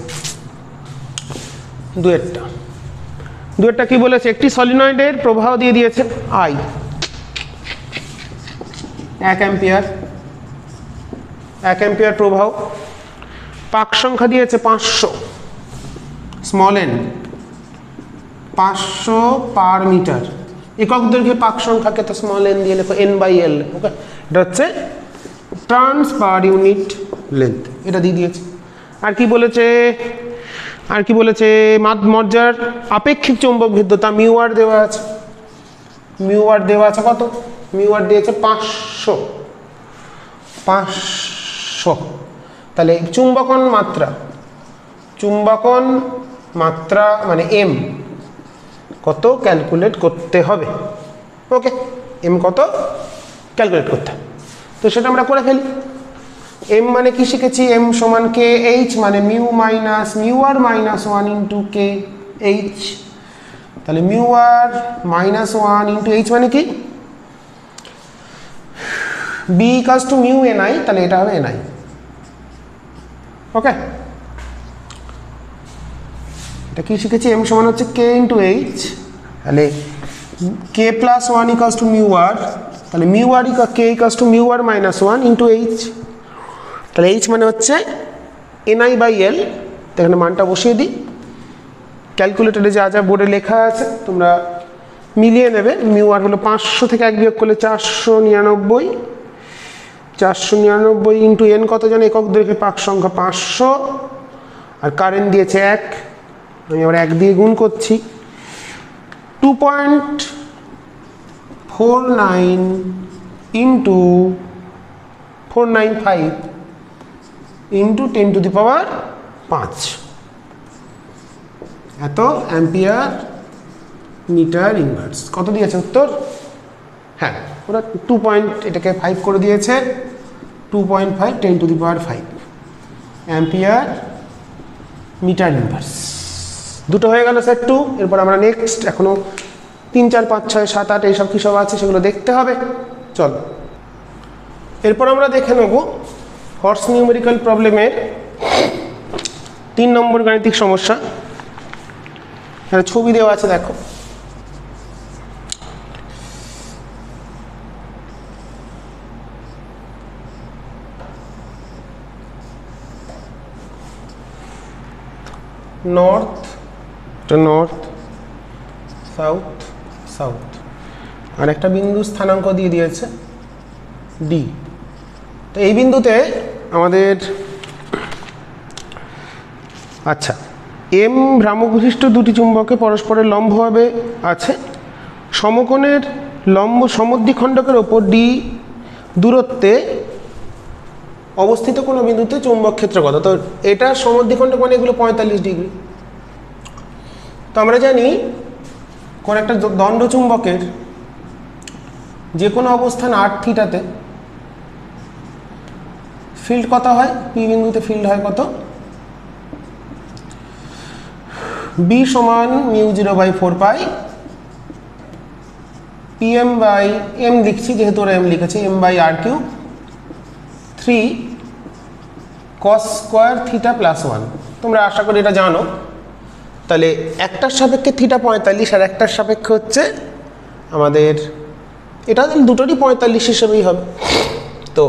দুয়েরটা কি বলেছে, একটি সলিনয়েডের প্রবাহ দিয়ে দিয়েছে আই 1 অ্যাম্পিয়ার, 1 অ্যাম্পিয়ার প্রবাহ, পাক সংখ্যা দিয়েছে 500, স্মল এন 500 পার মিটার। একক দৈর্ঘ্যে পাক সংখ্যাকে তো স্মল এন দিয়ে লেখো, n/l। ওকে, এটা হচ্ছে টার্নস পার ইউনিট লেন্থ, এটা দিয়ে দিয়েছে। আর কি বলেছে, আর কি বলেছে, মজ্জার আপেক্ষিক চৌম্বক ভেদ্যতা মিউ আর দেওয়া আছে, মিউ আর দেওয়া আছে কত, মিউ আর দিয়েছে 500। তাহলে চুম্বকন মাত্রা মানে এম কত ক্যালকুলেট করতে হবে। ওকে, এম কত ক্যালকুলেট করতে হবে, তো সেটা আমরা করে ফেলি। এম মানে কি শিখেছি, এম সমান কে এইচ, মানে মিউ আর -1 × কে এইচ। তাহলে মিউ আর মাইনাস ওয়ান ইন্টু এইচ মানে কি B equals two mu N I, তাহলে এটা হবে এন আই। ওকে, এটা কি শিখেছি? এম সমান হচ্ছে কে ইন্টু এইচ, তাহলে k plus one equals two mu r, তাহলে mu r k equals two mu আর মাইনাস ওয়ান ইন্টু এইচ, তাহলে এইচ মানে হচ্ছে এন আই বাই এল। তো এখানে মানটা বসিয়ে দিই, ক্যালকুলেটরে যা যা বোর্ডে লেখা আছে তোমরা মিলিয়ে নেবে। মিউ আর হলো 500 থেকে 1 বিয়োগ করলে 499, 499 ইন্টু এন কত জন একক দৈর্ঘ্যে পাক সংখ্যা 500, আর কারেন্ট দিয়েছে 1, আমি আবার 1 দিয়ে গুণ করছি। 2.49 into 495 into 10 to the power 5, এত অ্যাম্পিয়ার মিটার ইনভার্স। কত দিয়েছে উত্তর? হ্যাঁ, ওরা 2 এটাকে 5 করে দিয়েছে, 2.5 10 to the power 5 ampere metre inverse. দুটো হয়ে গেল সেট 2। এরপর আমরা নেক্সট এখনো 3 4 5 6 7 8 এইসব কী সব আছে সেগুলো দেখতে হবে। চল, এরপর আমরা দেখে নেব হর্স নিউমেরিক্যাল প্রবলেমের 3 নম্বর গাণিতিক সমস্যা। এখানে ছবি দেওয়া আছে, দেখো। নর্থ, এটা নর্থ, সাউথ, সাউথ, আর একটা বিন্দু স্থানাঙ্ক দিয়ে দিয়েছে ডি। তো এই বিন্দুতে আমাদের আচ্ছা এম ভ্রামক বিশিষ্ট দুটি চুম্বকে পরস্পরের লম্বভাবে আছে। সমকোণের লম্ব সমদ্বিখণ্ডকের ওপর ডি দূরত্বে অবস্থিত কোনো বিন্দুতে চুম্বক ক্ষেত্র কত? তো এটা সমদ্বিখণ্ডক মানে এগুলো 45 ডিগ্রি। তো আমরা জানি কোন একটা দণ্ড চুম্বকের যে কোনো অবস্থান 8 থিটাতে ফিল্ড কত হয়? পি বিন্দুতে ফিল্ড হয় কত? বি সমান মিউ 0/4 পিএম বাই এম লিখছি, যেহেতু ওরা এম লিখেছে, M by R cube 3 cos square theta plus 1। তোমরা আশা করি এটা জানো। তাহলে একটার সাপেক্ষে থিটা 45 আর একটার সাপেক্ষে হচ্ছে আমাদের এটা দুটোরই 45 হিসেবেই হবে। তো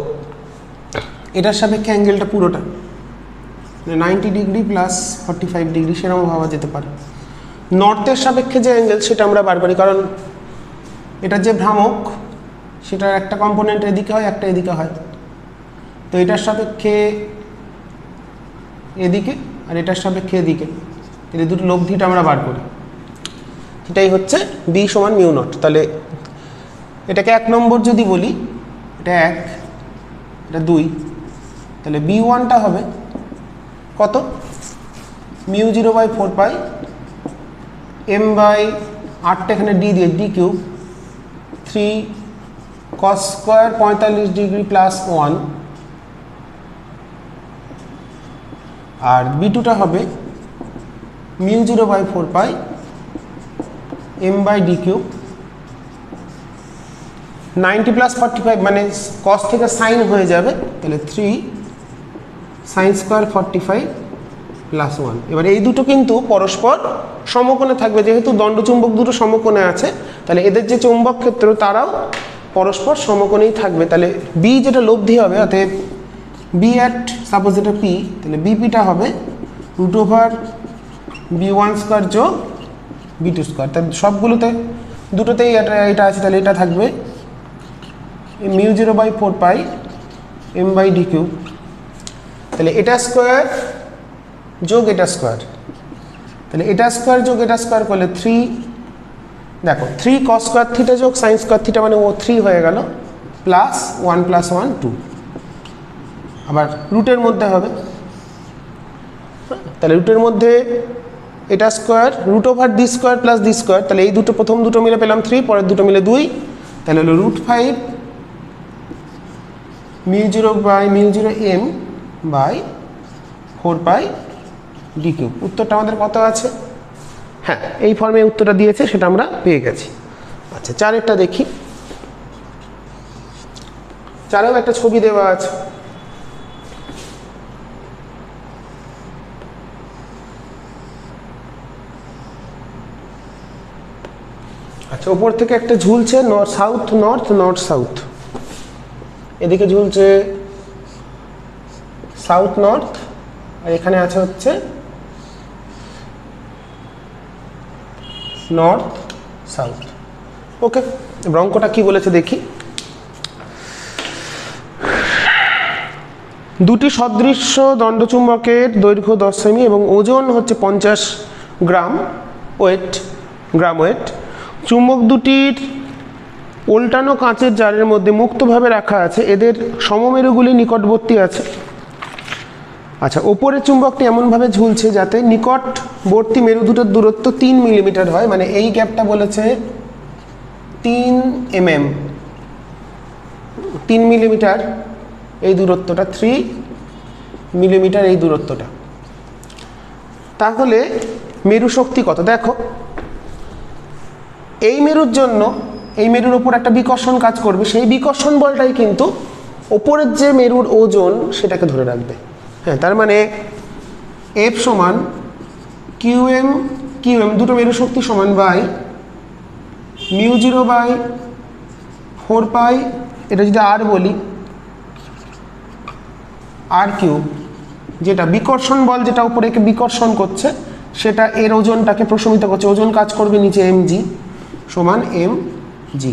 এটার সাপেক্ষে অ্যাঙ্গেলটা পুরোটা 90 ডিগ্রি প্লাস 45 ডিগ্রি, সেরকম ভাবা যেতে পারে। নর্থের সাপেক্ষে যে অ্যাঙ্গেল সেটা আমরা বার করি, কারণ এটার যে ভ্রামক সেটার একটা কম্পোনেন্ট এদিকে হয়, একটা এদিকে হয়। তো এটার সাপেক্ষে এদিকে আর এটার সাপেক্ষে এদিকে, এই দুটো লব্ধিটা আমরা বার করি। এটাই হচ্ছে বি সমান মিউ নট। তাহলে এটাকে 1 নম্বর যদি বলি, এটা 1, এটা 2, তাহলে বি ওয়ানটা হবে কত? মিউ 0/4 এম বাই 8টা এখানে ডি দিয়ে D cube 3 cos square 45 degree plus 1, আর বি টুটা হবে mu 0/4 M by D cube 90 plus 45 মানে cos থেকে সাইন হয়ে যাবে, তাহলে 3 সাইন স্কোয়ার 45 প্লাস 1। এবার এই দুটো কিন্তু পরস্পর সমকোণে থাকবে, যেহেতু দণ্ডচুম্বক দুটো সমকোণে আছে, তাহলে এদের যে চৌম্বক ক্ষেত্র তারাও পরস্পর সমকোণেই থাকবে। তাহলে বি যেটা লব্ধি হবে, অতএব বি অ্যাট সাপোজ এটা পি, তাহলে বিপিটা হবে √বি1 স্কোয়ার যোগ বি2 স্কোয়ার। তাহলে সবগুলোতে দুটোতেই এটা আছে, তাহলে এটা থাকবে mu 0/4 M by D cube, তাহলে এটা স্কোয়ার যোগ এটা স্কোয়ার, তাহলে এটা স্কোয়ার যোগ এটা স্কোয়ার করলে 3, দেখো 3 cos স্কোয়ার থিটা যোগ সাইন স্কোয়ার থিটা মানে ও 3 হয়ে গেল, প্লাস 1 + 1 2, আবার রুটের মধ্যে হবে। তাহলে রুটের মধ্যে এটা square √D square plus D square, তাহলে এই দুটো প্রথম দুটো মিলে পেলাম 3, পরের দুটো মিলে 2, তাহলে হলো √5 mu 0 M by 4 pi D cube. উত্তরটা আমাদের কত আছে? হ্যাঁ, এই ফর্মে উত্তরটা দিয়েছে, সেটা আমরা পেয়ে গেছি। আচ্ছা, 4এরটা দেখি। 4এও একটা ছবি দেওয়া আছে। আচ্ছা, উপর থেকে একটা ঝুলছে সাউথ নর্থ, নর্থ সাউথ। এদিকে ঝুলছে সাউথ নর্থ, আর এখানে আছে হচ্ছে নর্থ সাউথ। ওকে, অঙ্কটা কি বলেছে দেখি। দুটি সদৃশ্য দণ্ডচুম্বকের দৈর্ঘ্য 10 সেমি এবং ওজন হচ্ছে 50 গ্রাম ওয়েট। চুম্বক দুটির উল্টানো কাঁচের জারের মধ্যে মুক্তভাবে রাখা আছে। এদের সমমেরুগুলি নিকটবর্তী আছে। আচ্ছা, ওপরের চুম্বকটি এমনভাবে ঝুলছে যাতে নিকটবর্তী মেরু দুটোর দূরত্ব 3 মিলিমিটার হয়, মানে এই গ্যাপটা বলেছে 3 mm, 3 মিলিমিটার এই দূরত্বটা, 3 মিলিমিটার এই দূরত্বটা। তাহলে মেরু শক্তি কত? দেখো, এই মেরুর জন্য এই মেরুর ওপর একটা বিকর্ষণ কাজ করবে, সেই বিকর্ষণ বলটাই কিন্তু ওপরের যে মেরুর ওজন সেটাকে ধরে রাখবে। হ্যাঁ, তার মানে এফ সমান কিউএম, দুটো মেরু শক্তি সমান বাই μ0/4π, এটা যদি আর বলি আর কিউব, যেটা বিকর্ষণ বল, যেটা উপরে একে বিকর্ষণ করছে, সেটা এর ওজনটাকে প্রশমিত করছে। ওজন কাজ করবে নিচে mg সমান mg।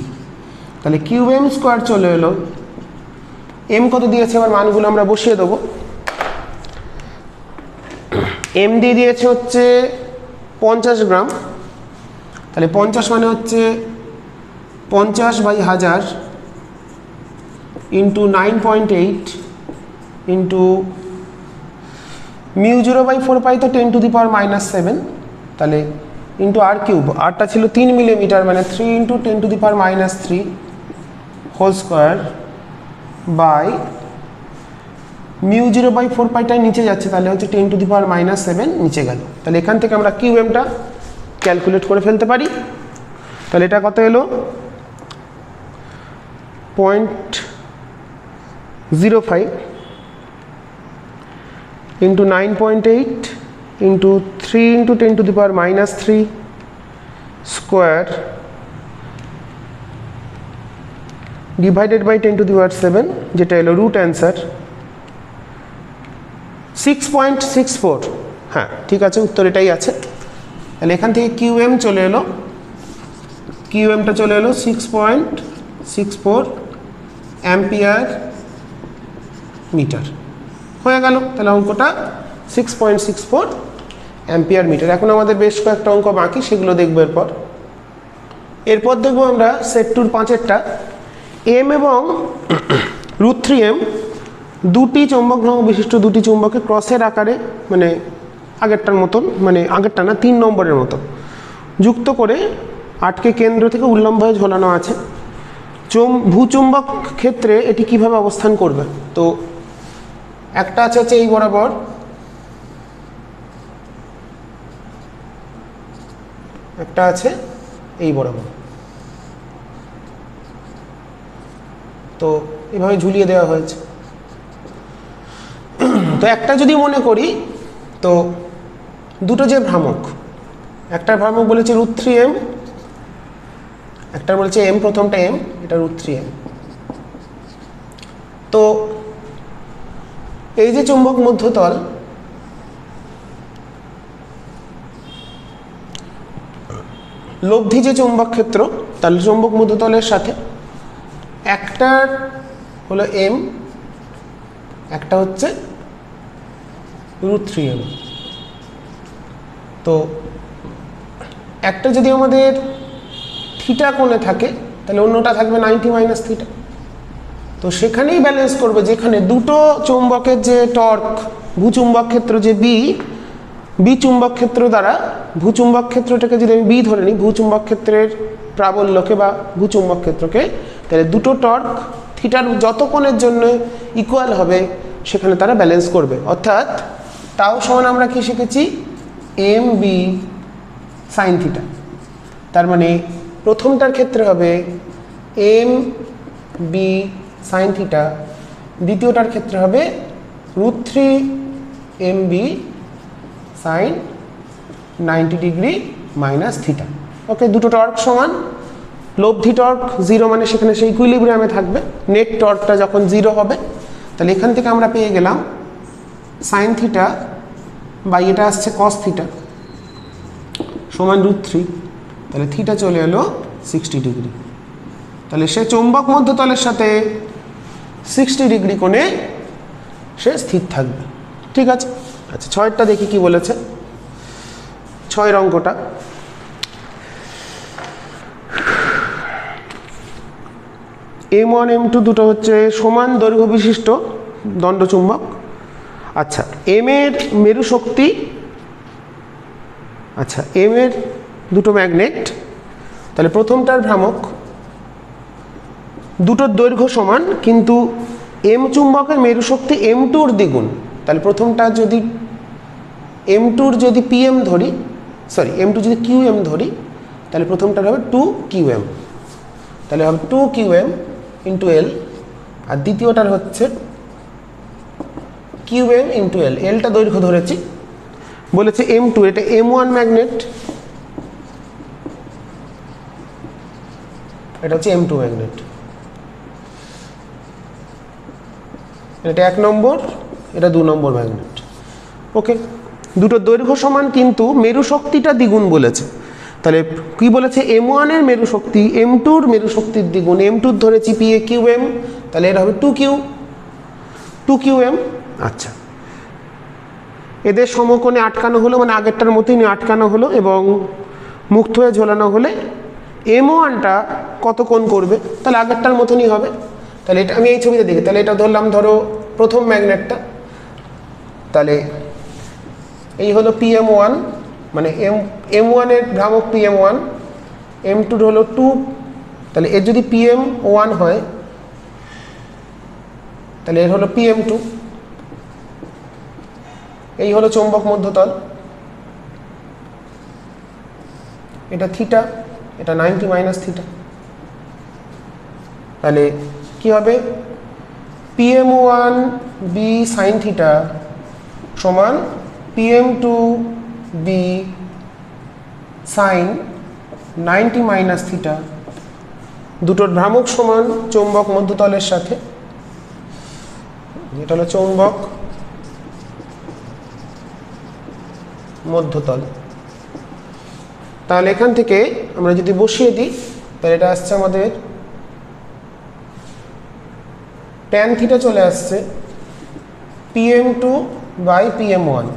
তাহলে কিউব এম স্কোয়ার চলে এলো। এম কত দিয়েছে, এবার মানগুলো আমরা বসিয়ে দেবো। এম দিয়ে দিয়েছে হচ্ছে 50 গ্রাম, তাহলে 50 মানে হচ্ছে 50/1000 ইন্টু 9.8 ইন্টু μ0/4π, তো 10⁻⁻7, তাহলে ইন্টু আর কিউব, আরটা ছিল 3 মিলিমিটার, মানে 3 ইন্টু 10⁻³ হোল স্কোয়ার বাই μ0/4πটাই নিচে যাচ্ছে, তাহলে হচ্ছে 10⁻⁻7 নিচে গেল। তাহলে এখান থেকে আমরা কিউএমটা ক্যালকুলেট করে ফেলতে পারি। তাহলে এটা কত এলো? 0.05 into 9.8 into 3 into 10⁻³ square divided by 10⁻⁷, যেটা এলো রুট অ্যান্সার 6.64। হ্যাঁ, ঠিক আছে, উত্তর এটাই আছে। তাহলে এখান থেকে কিউএম চলে এলো, কিউএমটা চলে এলো 6.64 অ্যাম্পিয়ার মিটার হয়ে গেল। তাহলে অঙ্কটা 6.64 অ্যাম্পিয়ার মিটার। এখন আমাদের বেশ কয়েকটা অঙ্ক বাকি, সেগুলো দেখবো এরপর দেখবো আমরা সেট 2 5এরটা। এম এবং √3m দুটি চৌম্বক ভ্রামক বিশিষ্ট দুটি চুম্বকে ক্রসের আকারে, মানে আগেরটার মতন, মানে আগেরটা না 3 নম্বরের মতো যুক্ত করে আটকে কেন্দ্র থেকে উল্লম্বভাবে ঝোলানো আছে। ভূচুম্বক ক্ষেত্রে এটি কিভাবে অবস্থান করবে? তো একটা আছে হচ্ছে এই বরাবর, একটা আছে এই বরাবর, তো এভাবে ঝুলিয়ে দেওয়া হয়েছে। তো একটা যদি মনে করি, তো দুটো যে ভ্রামক, একটা ভ্রামক বলেছে √3m, একটা বলেছে m, প্রথমটা m, এটা √3m। তো এই যে চুম্বক মধ্যতল, লব্ধি যে চুম্বক ক্ষেত্র, তাহলে চুম্বক মধ্যতলের সাথে একটার হলো m, একটা হচ্ছে √3m। তো একটা যদি আমাদের থিটা কোণে থাকে, তাহলে অন্যটা থাকবে 90 - θ। তো সেখানেই ব্যালেন্স করবে, যেখানে দুটো চুম্বকের যে টর্ক, ভূচুম্বক ক্ষেত্র যে বি চুম্বক ক্ষেত্র দ্বারা, ভূচুম্বক ক্ষেত্রটাকে যদি আমি বি ধরে নিই, ভূচুম্বক ক্ষেত্রের প্রাবল্যকে বা ভূচুম্বক ক্ষেত্রকে, তাহলে দুটো টর্ক থিটার যত কোণের জন্য ইকুয়াল হবে সেখানে তারা ব্যালেন্স করবে। অর্থাৎ তাও সমান আমরা কি শিখেছি, এম বি সাইন থিটা। তার মানে প্রথমটার ক্ষেত্রে হবে এম বি সাইন থিটা, দ্বিতীয়টার ক্ষেত্রে হবে √3 M B sine 90 degree minus theta. Okay, দুটো টর্ক সমান, লব্ধি টর্ক 0 মানে সেখানে সেই ইকুইলিব্রিয়ামে থাকবে, নেট টর্কটা যখন 0 হবে, তাহলে এখান থেকে আমরা পেয়ে গেলাম সাইন থিটা বাই এটা আসছে কস থিটা সমান √3, তাহলে থিটা চলে এলো 60 ডিগ্রি। তাহলে সে চৌম্বক মধ্যতলের সাথে 60 ডিগ্রি কোণে সে স্থির থাকবে। ঠিক আছে, আচ্ছা 6টা দেখি কি বলেছে। 6 অঙ্কটা, M1 M2 দুটো হচ্ছে সমান দৈর্ঘ্য বিশিষ্ট দণ্ডচুম্বক। আচ্ছা, M এর মেরু শক্তি, আচ্ছা M এর দুটো ম্যাগনেট, তাহলে প্রথমটার ভ্রামক, দুটোর দৈর্ঘ্য সমান, কিন্তু M চুম্বকের মেরু শক্তি M2 দ্বিগুণ। তাহলে প্রথমটা যদি M2 যদি PM ধরি, সরি M2 যদি QM ধরি, তাহলে প্রথমটার হবে 2QM, তাহলে হবে 2QM ইন্টু L, আর দ্বিতীয়টার হচ্ছে QM ইন্টু L, Lটা দৈর্ঘ্য ধরেছি, বলেছে M2, এটা M1 ম্যাগনেট, এটা হচ্ছে M2 ম্যাগনেট, এটা 1 নম্বর, এটা 2 নম্বর ম্যাগনেট। ওকে, দুটো দৈর্ঘ্য সমান কিন্তু মেরু শক্তিটা দ্বিগুণ বলেছে, তাহলে কি বলেছে M1 এর মেরু শক্তি M2 এর মেরু শক্তির দ্বিগুণ, M2 ধরেছি PA QM, তাহলে এটা হবে 2QM। আচ্ছা, এদের সমকোণে আটকানো হলো, মানে আগেরটার মতোই আটকানো হলো, এবং মুক্ত হয়ে ঝোলানো হলে M1টা কত কোণ করবে, তাহলে আগেরটার মতনই হবে। তাহলে এটা আমি এই ছবিতে দেখি, তাহলে এটা ধরলাম ধরো প্রথম ম্যাগনেটটা, তাহলে এই হলো PM1, মানে M1 এর ভ্রামক PM1, M2 হলো 2, তাহলে এর যদি PM1 হয় তাহলে এর হলো PM2, এই হলো চৌম্বক মধ্যতল, এটা থিটা, এটা 90 মাইনাস থিটা, তাহলে কি হবে PM1B সাইন থিটা সমান PM2B সাইন 90 মাইনাস থিটা, দুটোর ভ্রামক সমান চৌম্বক মধ্যতলের সাথে, এটা হলো চৌম্বক মধ্যতল। তাহলে এখান থেকে আমরা যদি বসিয়ে দিই, তাহলে এটা আসছে আমাদের ট্যান থিটা চলে আসছে PM2 বাই PM1,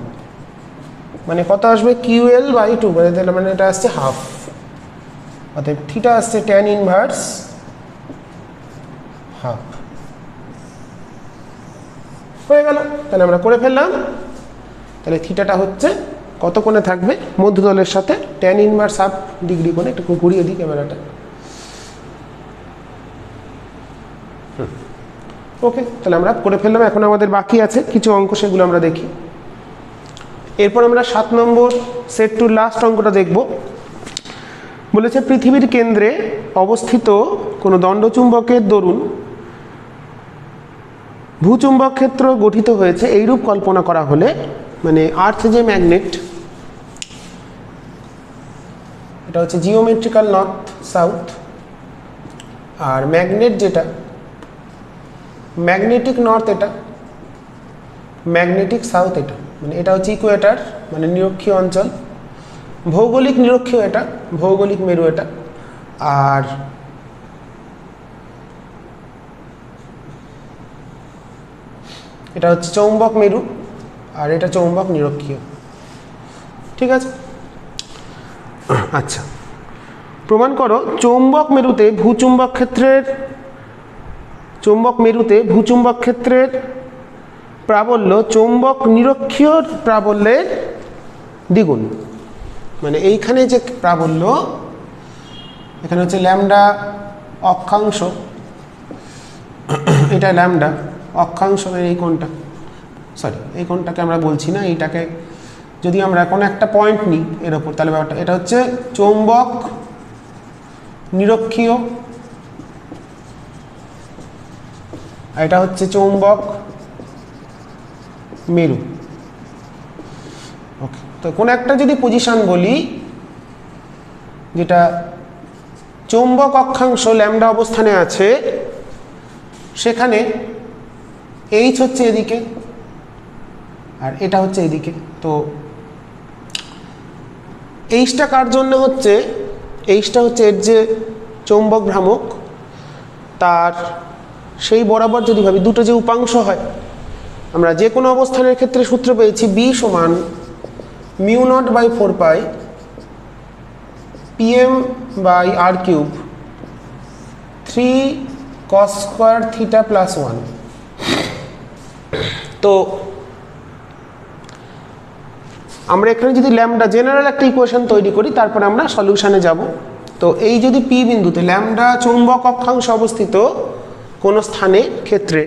মানে কত আসবে QL/2, মানে এটা আসছে হাফ, অর্থাৎ থিটা আসছে ট্যান ইনভার্স হাফ। হয়ে গেল, তাহলে আমরা করে ফেললাম। তাহলে থিটাটা হচ্ছে কত কোণে থাকবে মধ্যতলের সাথে, ট্যান ইনভার্স হাফ ডিগ্রি কোণে। একটু ঘুরিয়ে দিই ক্যামেরাটা। ওকে, তাহলে আমরা করে ফেললাম। এখন আমাদের বাকি আছে কিছু অঙ্ক, সেগুলো আমরা দেখি। এরপর আমরা 7 নম্বর সেট টুর লাস্ট অঙ্কটা দেখব। বলেছে পৃথিবীর কেন্দ্রে অবস্থিত কোনো দণ্ডচুম্বকের দরুন ভূচুম্বক ক্ষেত্র গঠিত হয়েছে এইরূপ কল্পনা করা হলে, মানে আর্থ যে ম্যাগনেট, এটা হচ্ছে জিওমেট্রিক্যাল নর্থ সাউথ, আর ম্যাগনেট যেটা ম্যাগনেটিক নর্থ, এটা ম্যাগনেটিক সাউথ, এটা মানে এটা হচ্ছে ইকুয়েটার, মানে নিরক্ষীয় অঞ্চল, ভৌগোলিক নিরক্ষীয়, এটা ভৌগোলিক মেরু, এটা আর এটা হচ্ছে চৌম্বক মেরু, আর এটা চৌম্বক নিরক্ষীয়। ঠিক আছে, আচ্ছা প্রমাণ করো চৌম্বক মেরুতে ভূচুম্বক ক্ষেত্রের প্রাবল্য চৌম্বক নিরক্ষীয় প্রাবল্যের দ্বিগুণ। মানে এইখানে যে প্রাবল্য, এখানে হচ্ছে ল্যামডা অক্ষাংশ, এটা ল্যামডা অক্ষাংশ, এই কোণটা, সরি এই কোণটাকে আমরা বলছি না, এইটাকে যদি আমরা কোনো একটা পয়েন্ট নিই এর ওপর, তাহলে ব্যাপারটা এটা হচ্ছে চৌম্বক নিরক্ষীয়, আর এটা হচ্ছে চৌম্বক মেরু। ওকে, তো কোনো একটা যদি পজিশন বলি যেটা চৌম্বক অক্ষাংশ ল্যামডা অবস্থানে আছে, সেখানে এইচ হচ্ছে এদিকে আর এটা হচ্ছে এদিকে। তো এইচটা কার জন্য হচ্ছে, এইচটা হচ্ছে এর যে চৌম্বক ভ্রামক তার সেই বরাবর যদি ভাবি দুটো যে উপাংশ হয়, আমরা যে কোনো অবস্থানের ক্ষেত্রে সূত্র পেয়েছি বি সমান mu naught by 4 pi PM by r cube 3 cos square theta plus 1। তো আমরা এখানে যদি ল্যামডা জেনারেল একটা ইকুয়েশন তৈরি করি, তারপরে আমরা সলিউশনে যাব। তো এই যদি পি বিন্দুতে ল্যামডা চৌম্বক অক্ষাংশ অবস্থিত কোনো স্থানে ক্ষেত্রে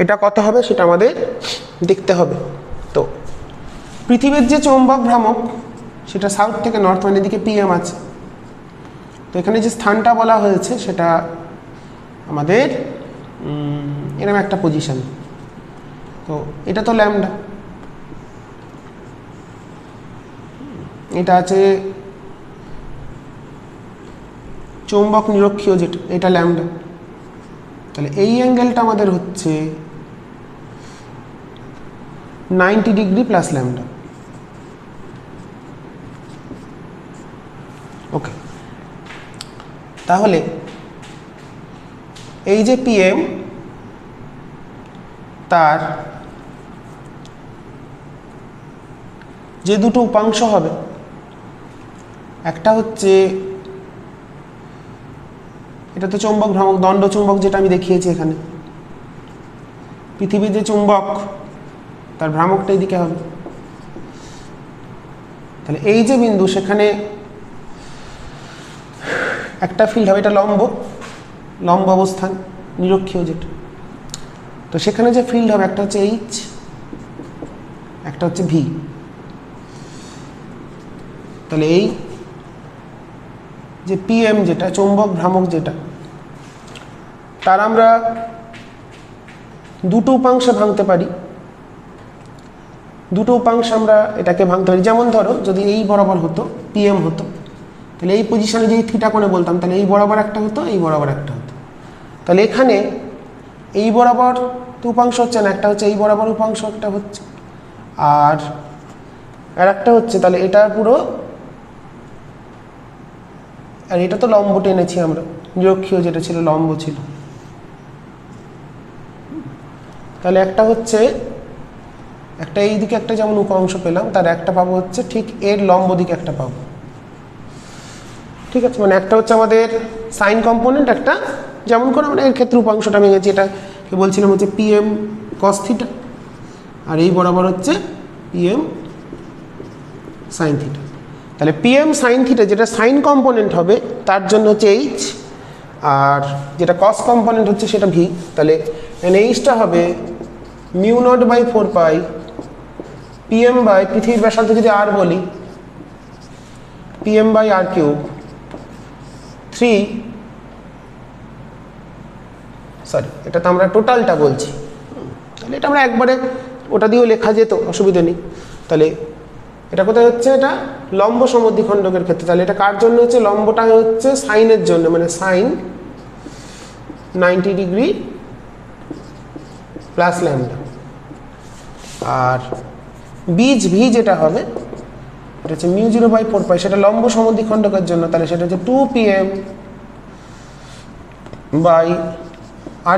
এটা কত হবে সেটা আমাদের দেখতে হবে। তো পৃথিবীর যে চৌম্বক ভ্রামক সেটা সাউথ থেকে নর্থ, মানে এদিকে PM আছে। তো এখানে যে স্থানটা বলা হয়েছে সেটা আমাদের এরকম একটা পজিশন। তো এটা তো ল্যামডা, এটা আছে চৌম্বক নিরক্ষীয় যেটা, এটা ল্যামডা। তাহলে এই অ্যাঙ্গেলটা আমাদের হচ্ছে 90 ডিগ্রি প্লাস ল্যামডা। ওকে, তাহলে এই যে PM তার যে দুটো উপাংশ হবে, একটা হচ্ছে এটা তো চৌম্বক ভ্রামক দণ্ড চুম্বক যেটা আমি দেখিয়েছি এখানে, পৃথিবীর যে চুম্বক তার ভ্রামকটা এদিকে হবে। তাহলে এই যে বিন্দু সেখানে একটা ফিল্ড হবে, এটা লম্ব লম্ব অবস্থান নিরক্ষীয় যেটা। তো সেখানে যে ফিল্ড হবে একটা হচ্ছে H, একটা হচ্ছে V। তাহলে এই যে PM যেটা চৌম্বক ভ্রামক যেটা, তার আমরা দুটো উপাংশে ভাঙতে পারি। দুটো উপাংশ আমরা এটাকে ভাঙতে পারি। যেমন ধরো যদি এই বরাবর হতো PM হতো, তাহলে এই পজিশনে যদি থিটা কোণে বলতাম, তাহলে এই বরাবর একটা হতো, এই বরাবর একটা হতো। তাহলে এখানে এই বরাবর তো উপাংশ হচ্ছে না, একটা হচ্ছে এই বরাবর উপাংশ একটা হচ্ছে, আর একটা হচ্ছে তাহলে এটা পুরো, আর এটা তো লম্ব টেনেছি আমরা, নিরক্ষীয় যেটা ছিল লম্ব ছিল। তাহলে একটা হচ্ছে একটা এই দিকে একটা যেমন উপাংশ পেলাম, তার একটা পাবো হচ্ছে ঠিক এর লম্ব দিকে একটা পাবো। ঠিক আছে, মানে একটা হচ্ছে আমাদের সাইন কম্পোনেন্ট, একটা যেমন করে আমরা এর ক্ষেত্রে উপাংশটা ভেঙেছি, এটাকে বলছিলাম হচ্ছে PM cos থিটা, আর এই বরাবর হচ্ছে PM সাইন থিটা। তাহলে PM সাইন থিটা যেটা সাইন কম্পোনেন্ট হবে তার জন্য হচ্ছে H, আর যেটা cos কম্পোনেন্ট হচ্ছে সেটা V। তাহলে Hটা হবে mu naught by 4 pi PM by পৃথিবীর ব্যাসার্ধ যদি R বলি PM by r cube 3, sorry এটা তো আমরা টোটালটা বলছি, তাহলে এটা আমরা একবারে ওটা দিয়েও লেখা যেত, অসুবিধা নেই। তাহলে এটা কোথায় হচ্ছে, এটা লম্ব সমদ্বিখণ্ডকের ক্ষেত্রে। তাহলে এটা কার জন্য হচ্ছে, লম্বটা হচ্ছে সাইনের জন্য, মানে সাইন 90 ডিগ্রি প্লাস ল্যামডা। আর বীজ ভি যেটা হবে এটা হচ্ছে মিউ 0 বাই 4 পাই, সেটা লম্ব সমদ্বিখণ্ডকের জন্য। তাহলে সেটা হচ্ছে 2 PM বাই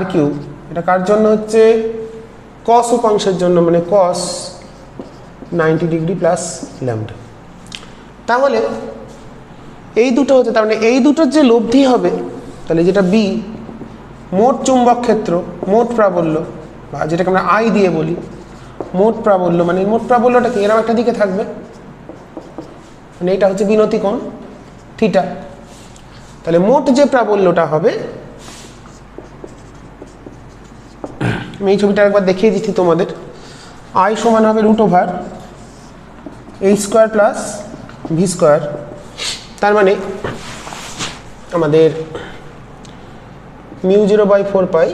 r কিউব। এটা কার জন্য হচ্ছে, cos উপাংশের জন্য, মানে cos 90 ডিগ্রি প্লাস ল্যামডা। তাহলে এই দুটো হচ্ছে, তার মানে এই দুটোর যে লব্ধি হবে, তাহলে যেটা B মোট চুম্বক ক্ষেত্র, মোট প্রাবল্য, বা যেটাকে আমরা I দিয়ে বলি মোট প্রাবল্য, মানে মোট প্রাবল্যটা কি এরকম একটা দিকে থাকবে, মানে এটা হচ্ছে বিনতি কোণ থিটা। তাহলে মোট যে প্রাবল্যটা হবে, আমি এই ছবিটা একবার দেখিয়ে দিচ্ছি তোমাদের। I সমান হবে √, H square plus V square, তার মানে আমাদের mu 0/4 pi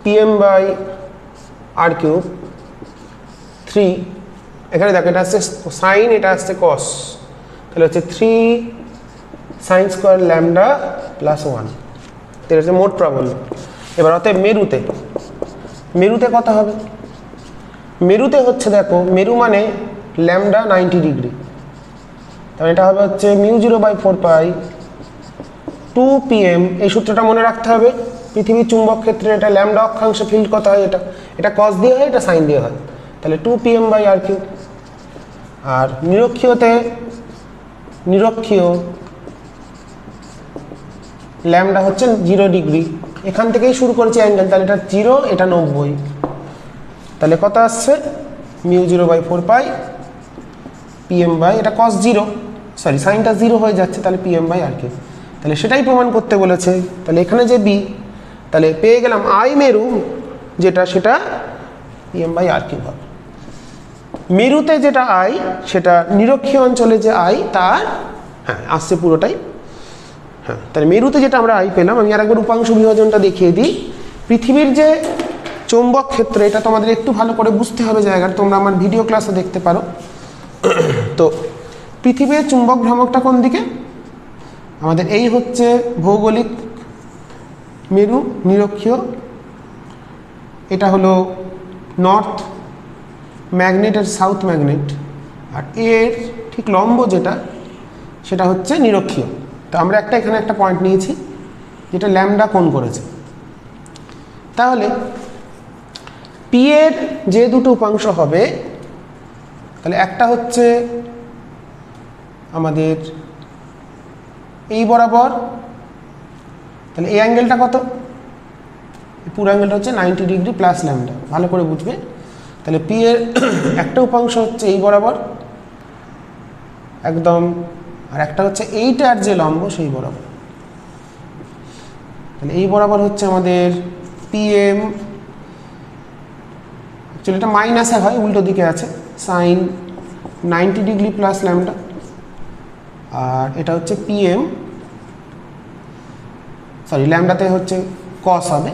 pm by R cube 3, এখানে দেখো এটা আসছে সাইন, এটা আসছে কস, তাহলে হচ্ছে 3 সাইন স্কোয়ার ল্যামডা প্লাস 1, এটা হচ্ছে মোট প্রাবল্য। এবার অতএব মেরুতে কত হবে? মেরুতে হচ্ছে দেখো, মেরু মানে ল্যামডা 90 ডিগ্রি, তাহলে এটা হবে হচ্ছে মিউ 0/4 পাই 2 pm। এই সূত্রটা মনে রাখতে হবে। পৃথিবীর চুম্বক ক্ষেত্রে এটা ল্যামডা অক্ষাংশে ফিল্ড কত হয়, এটা কস দিয়ে হয়, এটা সাইন দিয়ে হয়, তাহলে 2 pm বাই আর কিউব। আর নিরক্ষীয় ল্যামডা হচ্ছে 0 ডিগ্রি, এখান থেকেই শুরু করেছি অ্যাঙ্গেল, তাহলে এটা 0, এটা 90, তাহলে কত আসছে মিউ 0/4 পাই pm বাই, এটা cos 0, সরি সাইনটা 0 হয়ে যাচ্ছে, তাহলে pm বাই আর কিউব, তাহলে সেটাই প্রমাণ করতে বলেছে। তাহলে এখানে যে বি, তাহলে পেয়ে গেলাম আই মেরু যেটা, সেটা pm বাই আর কিউব হবে। মেরুতে যেটা আই, সেটা নিরক্ষীয় অঞ্চলে যে আই তার, হ্যাঁ আসছে পুরোটাই, হ্যাঁ। তাহলে মেরুতে যেটা আমরা আই পেলাম, আমি আর একবার উপাংশ বিভাজনটা দেখিয়ে দিই। পৃথিবীর যে চৌম্বক ক্ষেত্র, এটা তোমাদের একটু ভালো করে বুঝতে হবে জায়গাটা, তোমরা আমার ভিডিও ক্লাসে দেখতে পারো। তো পৃথিবীর চুম্বক ভ্রামকটা কোন দিকে? আমাদের এই হচ্ছে ভৌগোলিক মেরু নিরক্ষীয়, এটা হলো নর্থ ম্যাগনেট আর সাউথ ম্যাগনেট, আর এর ঠিক লম্ব যেটা, সেটা হচ্ছে নিরক্ষীয়। তো আমরা এখানে একটা পয়েন্ট নিয়েছি যেটা ল্যামডা কোণ করেছে। তাহলে পি এর যে দুটো উপাংশ হবে, তাহলে একটা হচ্ছে আমাদের এই বরাবর, তাহলে এই অ্যাঙ্গেলটা কত? পুরো অ্যাঙ্গেলটা হচ্ছে 90 ডিগ্রি প্লাস ল্যামডা, ভালো করে বুঝবে। তাহলে পি এর একটা উপাংশ হচ্ছে এই বরাবর একদম, আর একটা হচ্ছে এইটার যে লম্ব সেই বরাবর, তাহলে এই বরাবর হচ্ছে আমাদের পিএম, অ্যাকচুয়ালি এটা মাইনাসে হয়, উল্টো দিকে আছে, সাইন 90 ডিগ্রি প্লাস ল্যামডা, আর এটা হচ্ছে পিএম, সরি ল্যামডাতে হচ্ছে কস হবে,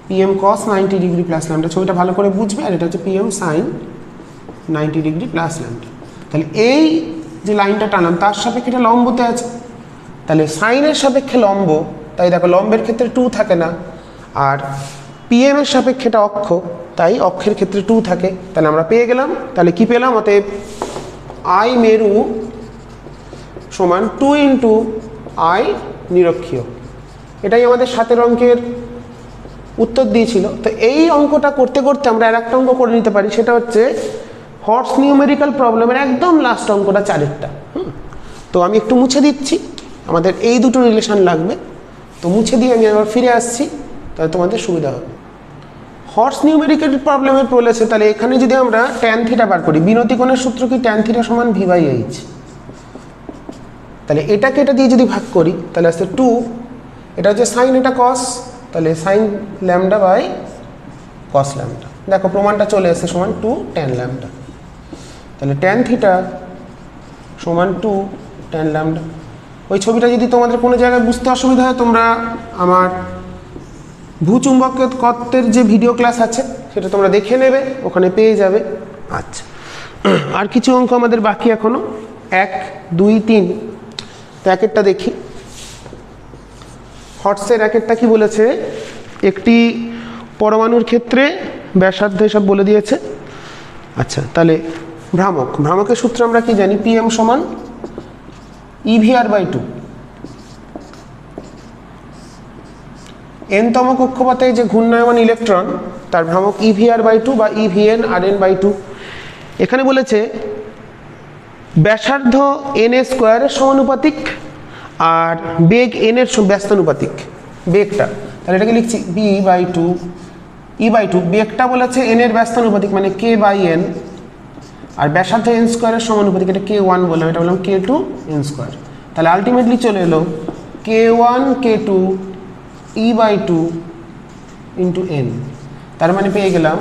PM cos 90 degree plus lambda, ছবিটা ভালো করে বুঝবে। আর এটা হচ্ছে PM sine 90 degree plus lambda. তাহলে এই যে লাইনটা টানলাম তার সাপেক্ষে এটা লম্বতে আছে, তাহলে সাইনের সাপেক্ষে লম্ব, তাই দেখো লম্বের ক্ষেত্রে 2 থাকে না, আর পিএম এর সাপেক্ষে এটা অক্ষ, তাই অক্ষের ক্ষেত্রে 2 থাকে। তাহলে আমরা পেয়ে গেলাম, তাহলে কি পেলাম? অতএব আই মেরু সমান 2 ইন্টু আই নিরক্ষীয়। এটাই আমাদের 7 অঙ্কের উত্তর দিয়েছিল। তো এই অঙ্কটা করতে করতে আমরা আর একটা অঙ্ক করে নিতে পারি, সেটা হচ্ছে হর্স নিউমেরিক্যাল প্রবলেমের একদম লাস্ট অঙ্কটা 4-এরটা। তো আমি একটু মুছে দিচ্ছি, আমাদের এই দুটো রিলেশন লাগবে, তো মুছে দিয়ে আমি আবার ফিরে আসছি, তাহলে তোমাদের সুবিধা হবে। হর্স নিউমেরিক্যাল প্রবলেমের বলেছে, তাহলে এখানে যদি আমরা ট্যান থিটা বার করি, বিনতি কোণের সূত্র কি ট্যান থিটা সমান v/h, তাহলে এটাকে এটা দিয়ে যদি ভাগ করি তাহলে আসছে 2, এটা হচ্ছে সাইন, এটা কস, তাহলে sine lambda by cos lambda. দেখো প্রমাণটা চলে আসছে সমান 2 ট্যান ল্যামডা, তাহলে ট্যান থিটা সমান 2 ট্যান ল্যামডা। ওই ছবিটা যদি তোমাদের কোনো জায়গায় বুঝতে অসুবিধা হয়, তোমরা আমার ভূচুম্বকত্বের যে ভিডিও ক্লাস আছে সেটা তোমরা দেখে নেবে, ওখানে পেয়ে যাবে। আচ্ছা, আর কিছু অঙ্ক আমাদের বাকি এখনো, 1, 2, 3। তো একেরটা দেখি। হর্সের একেরটা কি বলেছে? একটি পরমাণুর ক্ষেত্রে ব্যাসার্ধ এসব বলে দিয়েছে। আচ্ছা, তাহলে ভ্রামকের সূত্র আমরা কি জানি? পিএম সমান EVR/2। n-তম কক্ষপথে যে ঘূর্ণায়মান ইলেকট্রন তার ভ্রামক EVR/2 বা EVN/Rn/2। এখানে বলেছে ব্যাসার্ধ n² এর সমানুপাতিক আর বেগ n এর ব্যস্তানুপাতিক, বেগটা, তাহলে এটাকে লিখছি b/2 e/2। বেগটা বলেছে n এর ব্যস্তানুপাতিক মানে k/n, আর ব্যাসার্ধ n² এর সমানুপাতিক, এটা k1 বললাম, এটা বললাম k2 n²। তাহলে আলটিমেটলি চলে এলো k1 k2 e/2 into n। তার মানে পেয়ে গেলাম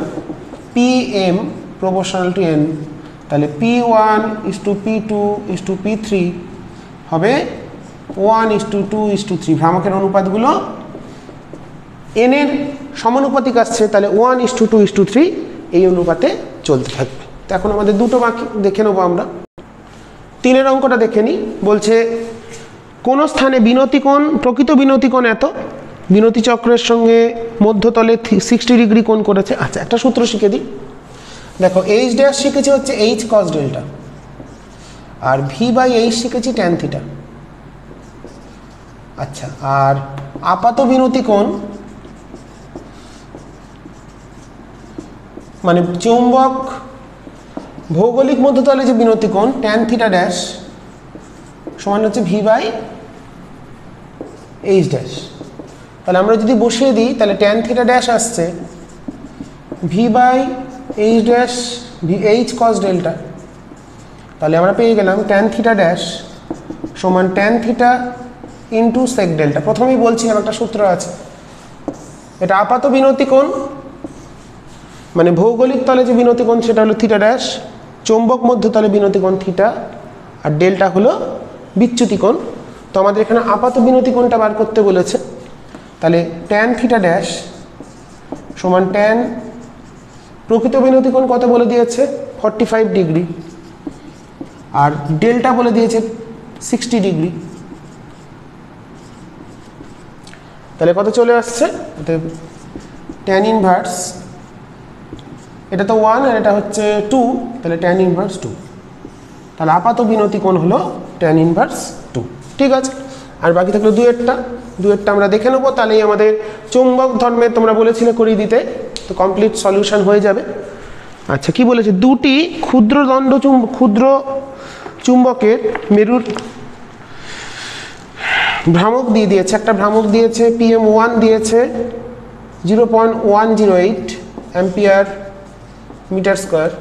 PM প্রপোর্শনাল টু n, তাহলে P1 is to P2 is to P3 হবে 1 is to 2 is to 3। ভ্রামকের অনুপাতগুলো n এর সমানুপাতিক আসছে, তাহলে 1 is to 2 is to 3 এই অনুপাতে চলতে থাকবে। তো এখন আমাদের দুটো বাকি দেখে নেবো আমরা। 3 অঙ্কটা দেখে নিই। বলছে কোন স্থানে বিনতিকোণ, প্রকৃত বিনতিকোণ এত, বিনতি চক্রের সঙ্গে মধ্যতলে 60 ডিগ্রি কোণ করেছে। আচ্ছা, একটা সূত্র শিখে দিই। দেখো এইচ ড্যাশ শিখেছি হচ্ছে এইচ কস ডেল্টা, আর ভি বাই এইচ শিখেছি ট্যান থিটা। আচ্ছা, আর আপাত বিনতি কোণ মানে চৌম্বক ভৌগোলিক মধ্যতলে যে বিনতি কোণ ট্যান থিটা ড্যাশ সমান হচ্ছে ভি বাই এইচ ড্যাশ। তাহলে আমরা যদি বসিয়ে দিই তাহলে ট্যান থিটা ড্যাশ আসছে V by H dash V H cos delta. তাহলে আমরা পেয়ে গেলাম ট্যান থিটা ড্যাশ সমান tan theta into sec delta. প্রথমেই বলছিলাম একটা সূত্র আছে, এটা আপাত বিনতি কোণ মানে ভৌগোলিক তলে যে বিনতি কোণ সেটা হলো থিটা ড্যাশ, চৌম্বক মধ্যতলে বিনতি কোণ থিটা, আর ডেল্টা হলো বিচ্যুতি কোণ। তো আমাদের এখানে আপাত বিনতি কোণটা বার করতে বলেছে, তাহলে ট্যান থিটা ড্যাশ সমান ট্যান, প্রকৃত বিনতি কোণ কত বলে দিয়েছে 45 ডিগ্রি, আর ডেল্টা বলে দিয়েছে 60 ডিগ্রি। তাহলে কত চলে আসছে, ট্যান ইনভার্স, এটা তো 1 আর এটা হচ্ছে 2, তাহলে ট্যান ইনভার্স 2। তাহলে আপাত বিনতি কোণ হলো ট্যান ইনভার্স 2। ঠিক আছে, আর বাকি থাকলো দুয়েরটা আমরা দেখে নেবো, তাহলেই আমাদের চৌম্বক ধর্মে তোমরা বলেছিলে করিয়ে দিতে, তো কমপ্লিট সলিউশন হয়ে যাবে। আচ্ছা, কি বলেছে, দুটি ক্ষুদ্র চুম্বকের মেরুর ভ্রামক দিয়ে দিয়েছে। একটা ভ্রামক দিয়েছে PM1 দিয়েছে 0.108 অ্যাম্পিয়ার মিটার স্কোয়ার,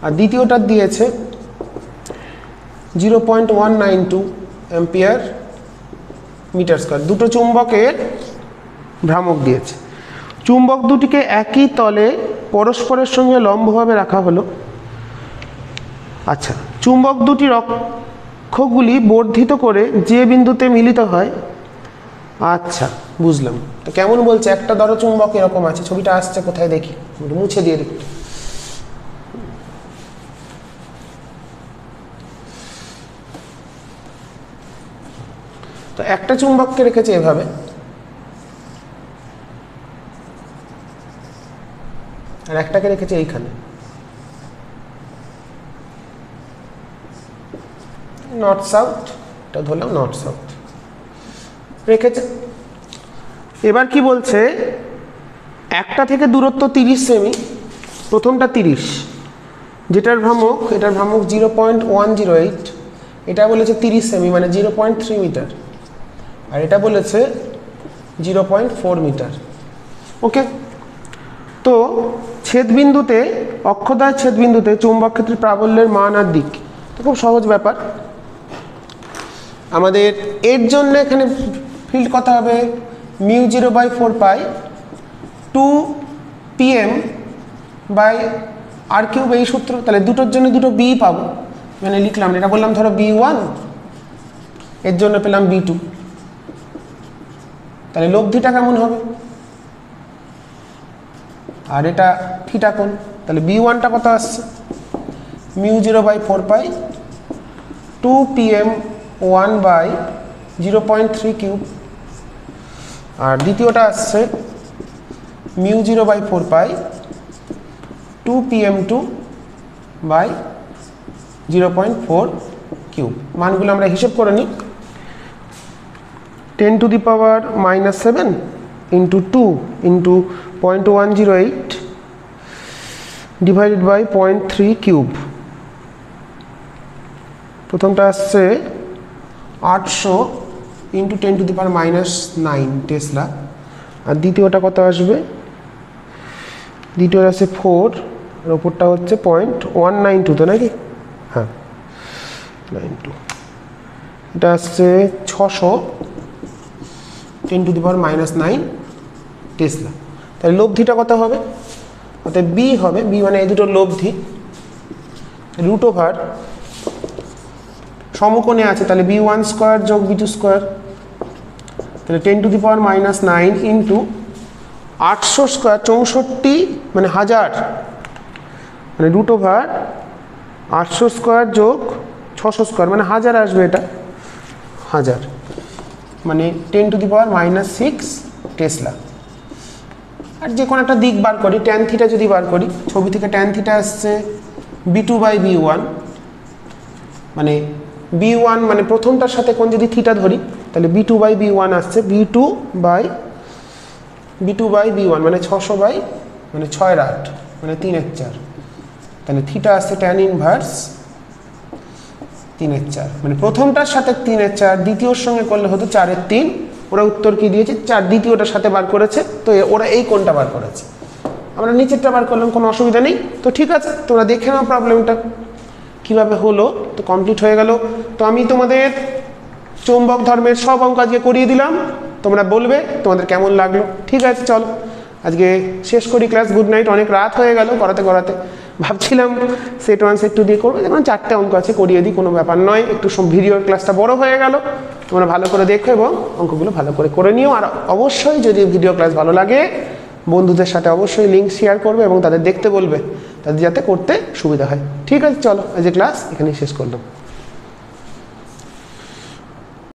আর দ্বিতীয়টা দিয়েছে 0.192 অ্যাম্পিয়ার মিটার স্কোয়ার। দুটো চুম্বকের ভ্রামক দিয়েছে। চুম্বক দুটিকে একই তলে পরস্পরের সঙ্গে লম্বভাবে রাখা হলো। আচ্ছা, চুম্বক দুটির অক্ষগুলি বর্ধিত করে যে বিন্দুতে মিলিত হয়। আচ্ছা, বুঝলাম। তো কেমন বলছে, একটা ধরো চুম্বক এরকম আছে, ছবিটা আসছে কোথায় দেখি, মুছে দিয়ে দেখি। তো একটা চুম্বককে রেখেছে এভাবে, আর একটাকে রেখেছে এইখানে, নর্থ সাউথ, এটা ধরলাম নর্থ সাউথ রেখেছে। এবার কি বলছে, একটা থেকে দূরত্ব 30 সেমি, প্রথমটা 30, যেটার ভ্রামক, এটার ভ্রামক 0.108, এটা বলেছে 30 সেমি মানে 0.3 মিটার, আর এটা বলেছে 0.4 মিটার। ওকে, তো ছেদবিন্দুতে, অক্ষদ্বয় ছেদবিন্দুতে চৌম্বক ক্ষেত্রের প্রাবল্যের মান আর দিক, তো খুব সহজ ব্যাপার। আমাদের এর জন্য এখানে ফিল্ড কত হবে, μ0/4 পাই 2PM বাই আর কিউব, এই সূত্র। তাহলে দুটোর জন্য দুটো বি পাবো, মানে লিখলাম, এটা বললাম ধরো B1, এর জন্য পেলাম B2। তাহলে লব্ধিটা কেমন হবে, আর এটা থিটা কোণ, তাহলে B1টা কত আসছে, μ0/4 পাই 2PM1 বাই 0.3 কিউব, আর দ্বিতীয়টা আসছে μ0/4 পাই 2PM2 বাই 0.4 কিউব। মানগুলো আমরা হিসেব করে নিই। 10⁻⁻7 into 2 into 0.108 divided by 0.3 cube. প্রথমটা আসছে 800 ইন্টু 10⁻⁹ টেসলা, আর দ্বিতীয়টা কত আসবে, দ্বিতীয়টা আছে 4, আর ওপরটা হচ্ছে 0.192, তো নাকি, হ্যাঁ 92, এটা আসছে 600 10⁻⁹ টেসলা। তাহলে লব্ধিটা কত হবে? অর্থাৎ বি হবে, বি মানে এই দুটোর লব্ধি, রুট ওভার সমকোণে আছে তাহলে b1 স্কোয়ার যোগ b2 স্কোয়ার, তাহলে 10⁻⁻9 ইন্টু 800 স্কোয়ার 64 মানে 1000, মানে রুট ওভার 800 স্কোয়ার যোগ 600 স্কোয়ার মানে 1000 আসবে, এটা 1000 মানে 10⁻⁻6 টেসলা। আর যে কোনো একটা দিক বার করি, ট্যান থিটা যদি বার করি, ছবি থেকে ট্যান থিটা আসছে b2/b1, মানে b1 মানে প্রথমটার সাথে কোণ যদি থিটা ধরি তাহলে b2/b1 আসছে b2/b1 মানে 600 মানে 6/8 মানে 3/4, তাহলে থিটা আসছে ট্যান ইনভার্স 3/4, মানে প্রথমটার সাথে 3/4, দ্বিতীয়র সঙ্গে করলে হতো 4/3। ওরা উত্তর কি দিয়েছে? 4, দ্বিতীয়টার সাথে বার করেছে, তো ওরা এই কোণটা বার করেছে, আমরা নিচেরটা বার করলাম, কোনো অসুবিধা নেই। তো ঠিক আছে, তোমরা দেখে নাও প্রবলেমটা কীভাবে হলো। তো কমপ্লিট হয়ে গেল। তো আমি তোমাদের চৌম্বক ধর্মের সব অঙ্ক আজকে করিয়ে দিলাম, তোমরা বলবে তোমাদের কেমন লাগলো। ঠিক আছে, চলো আজকে শেষ করি ক্লাস। গুড নাইট, অনেক রাত হয়ে গেল করাতে করাতে। ভাবছিলাম সেট 1 সেট 2 দিয়ে করবো, যেমন 4টে অঙ্ক আছে করিয়ে দিই, কোনো ব্যাপার নয়। একটু ভিডিওর ক্লাসটা বড় হয়ে গেল, তোমরা ভালো করে দেখো এবং অঙ্কগুলো ভালো করে করে নিও। আর অবশ্যই যদি ভিডিও ক্লাস ভালো লাগে বন্ধুদের সাথে অবশ্যই লিঙ্ক শেয়ার করবে এবং তাদের দেখতে বলবে, তাদের যাতে করতে সুবিধা হয়। ঠিক আছে, চলো আজকে ক্লাস এখানেই শেষ করলাম।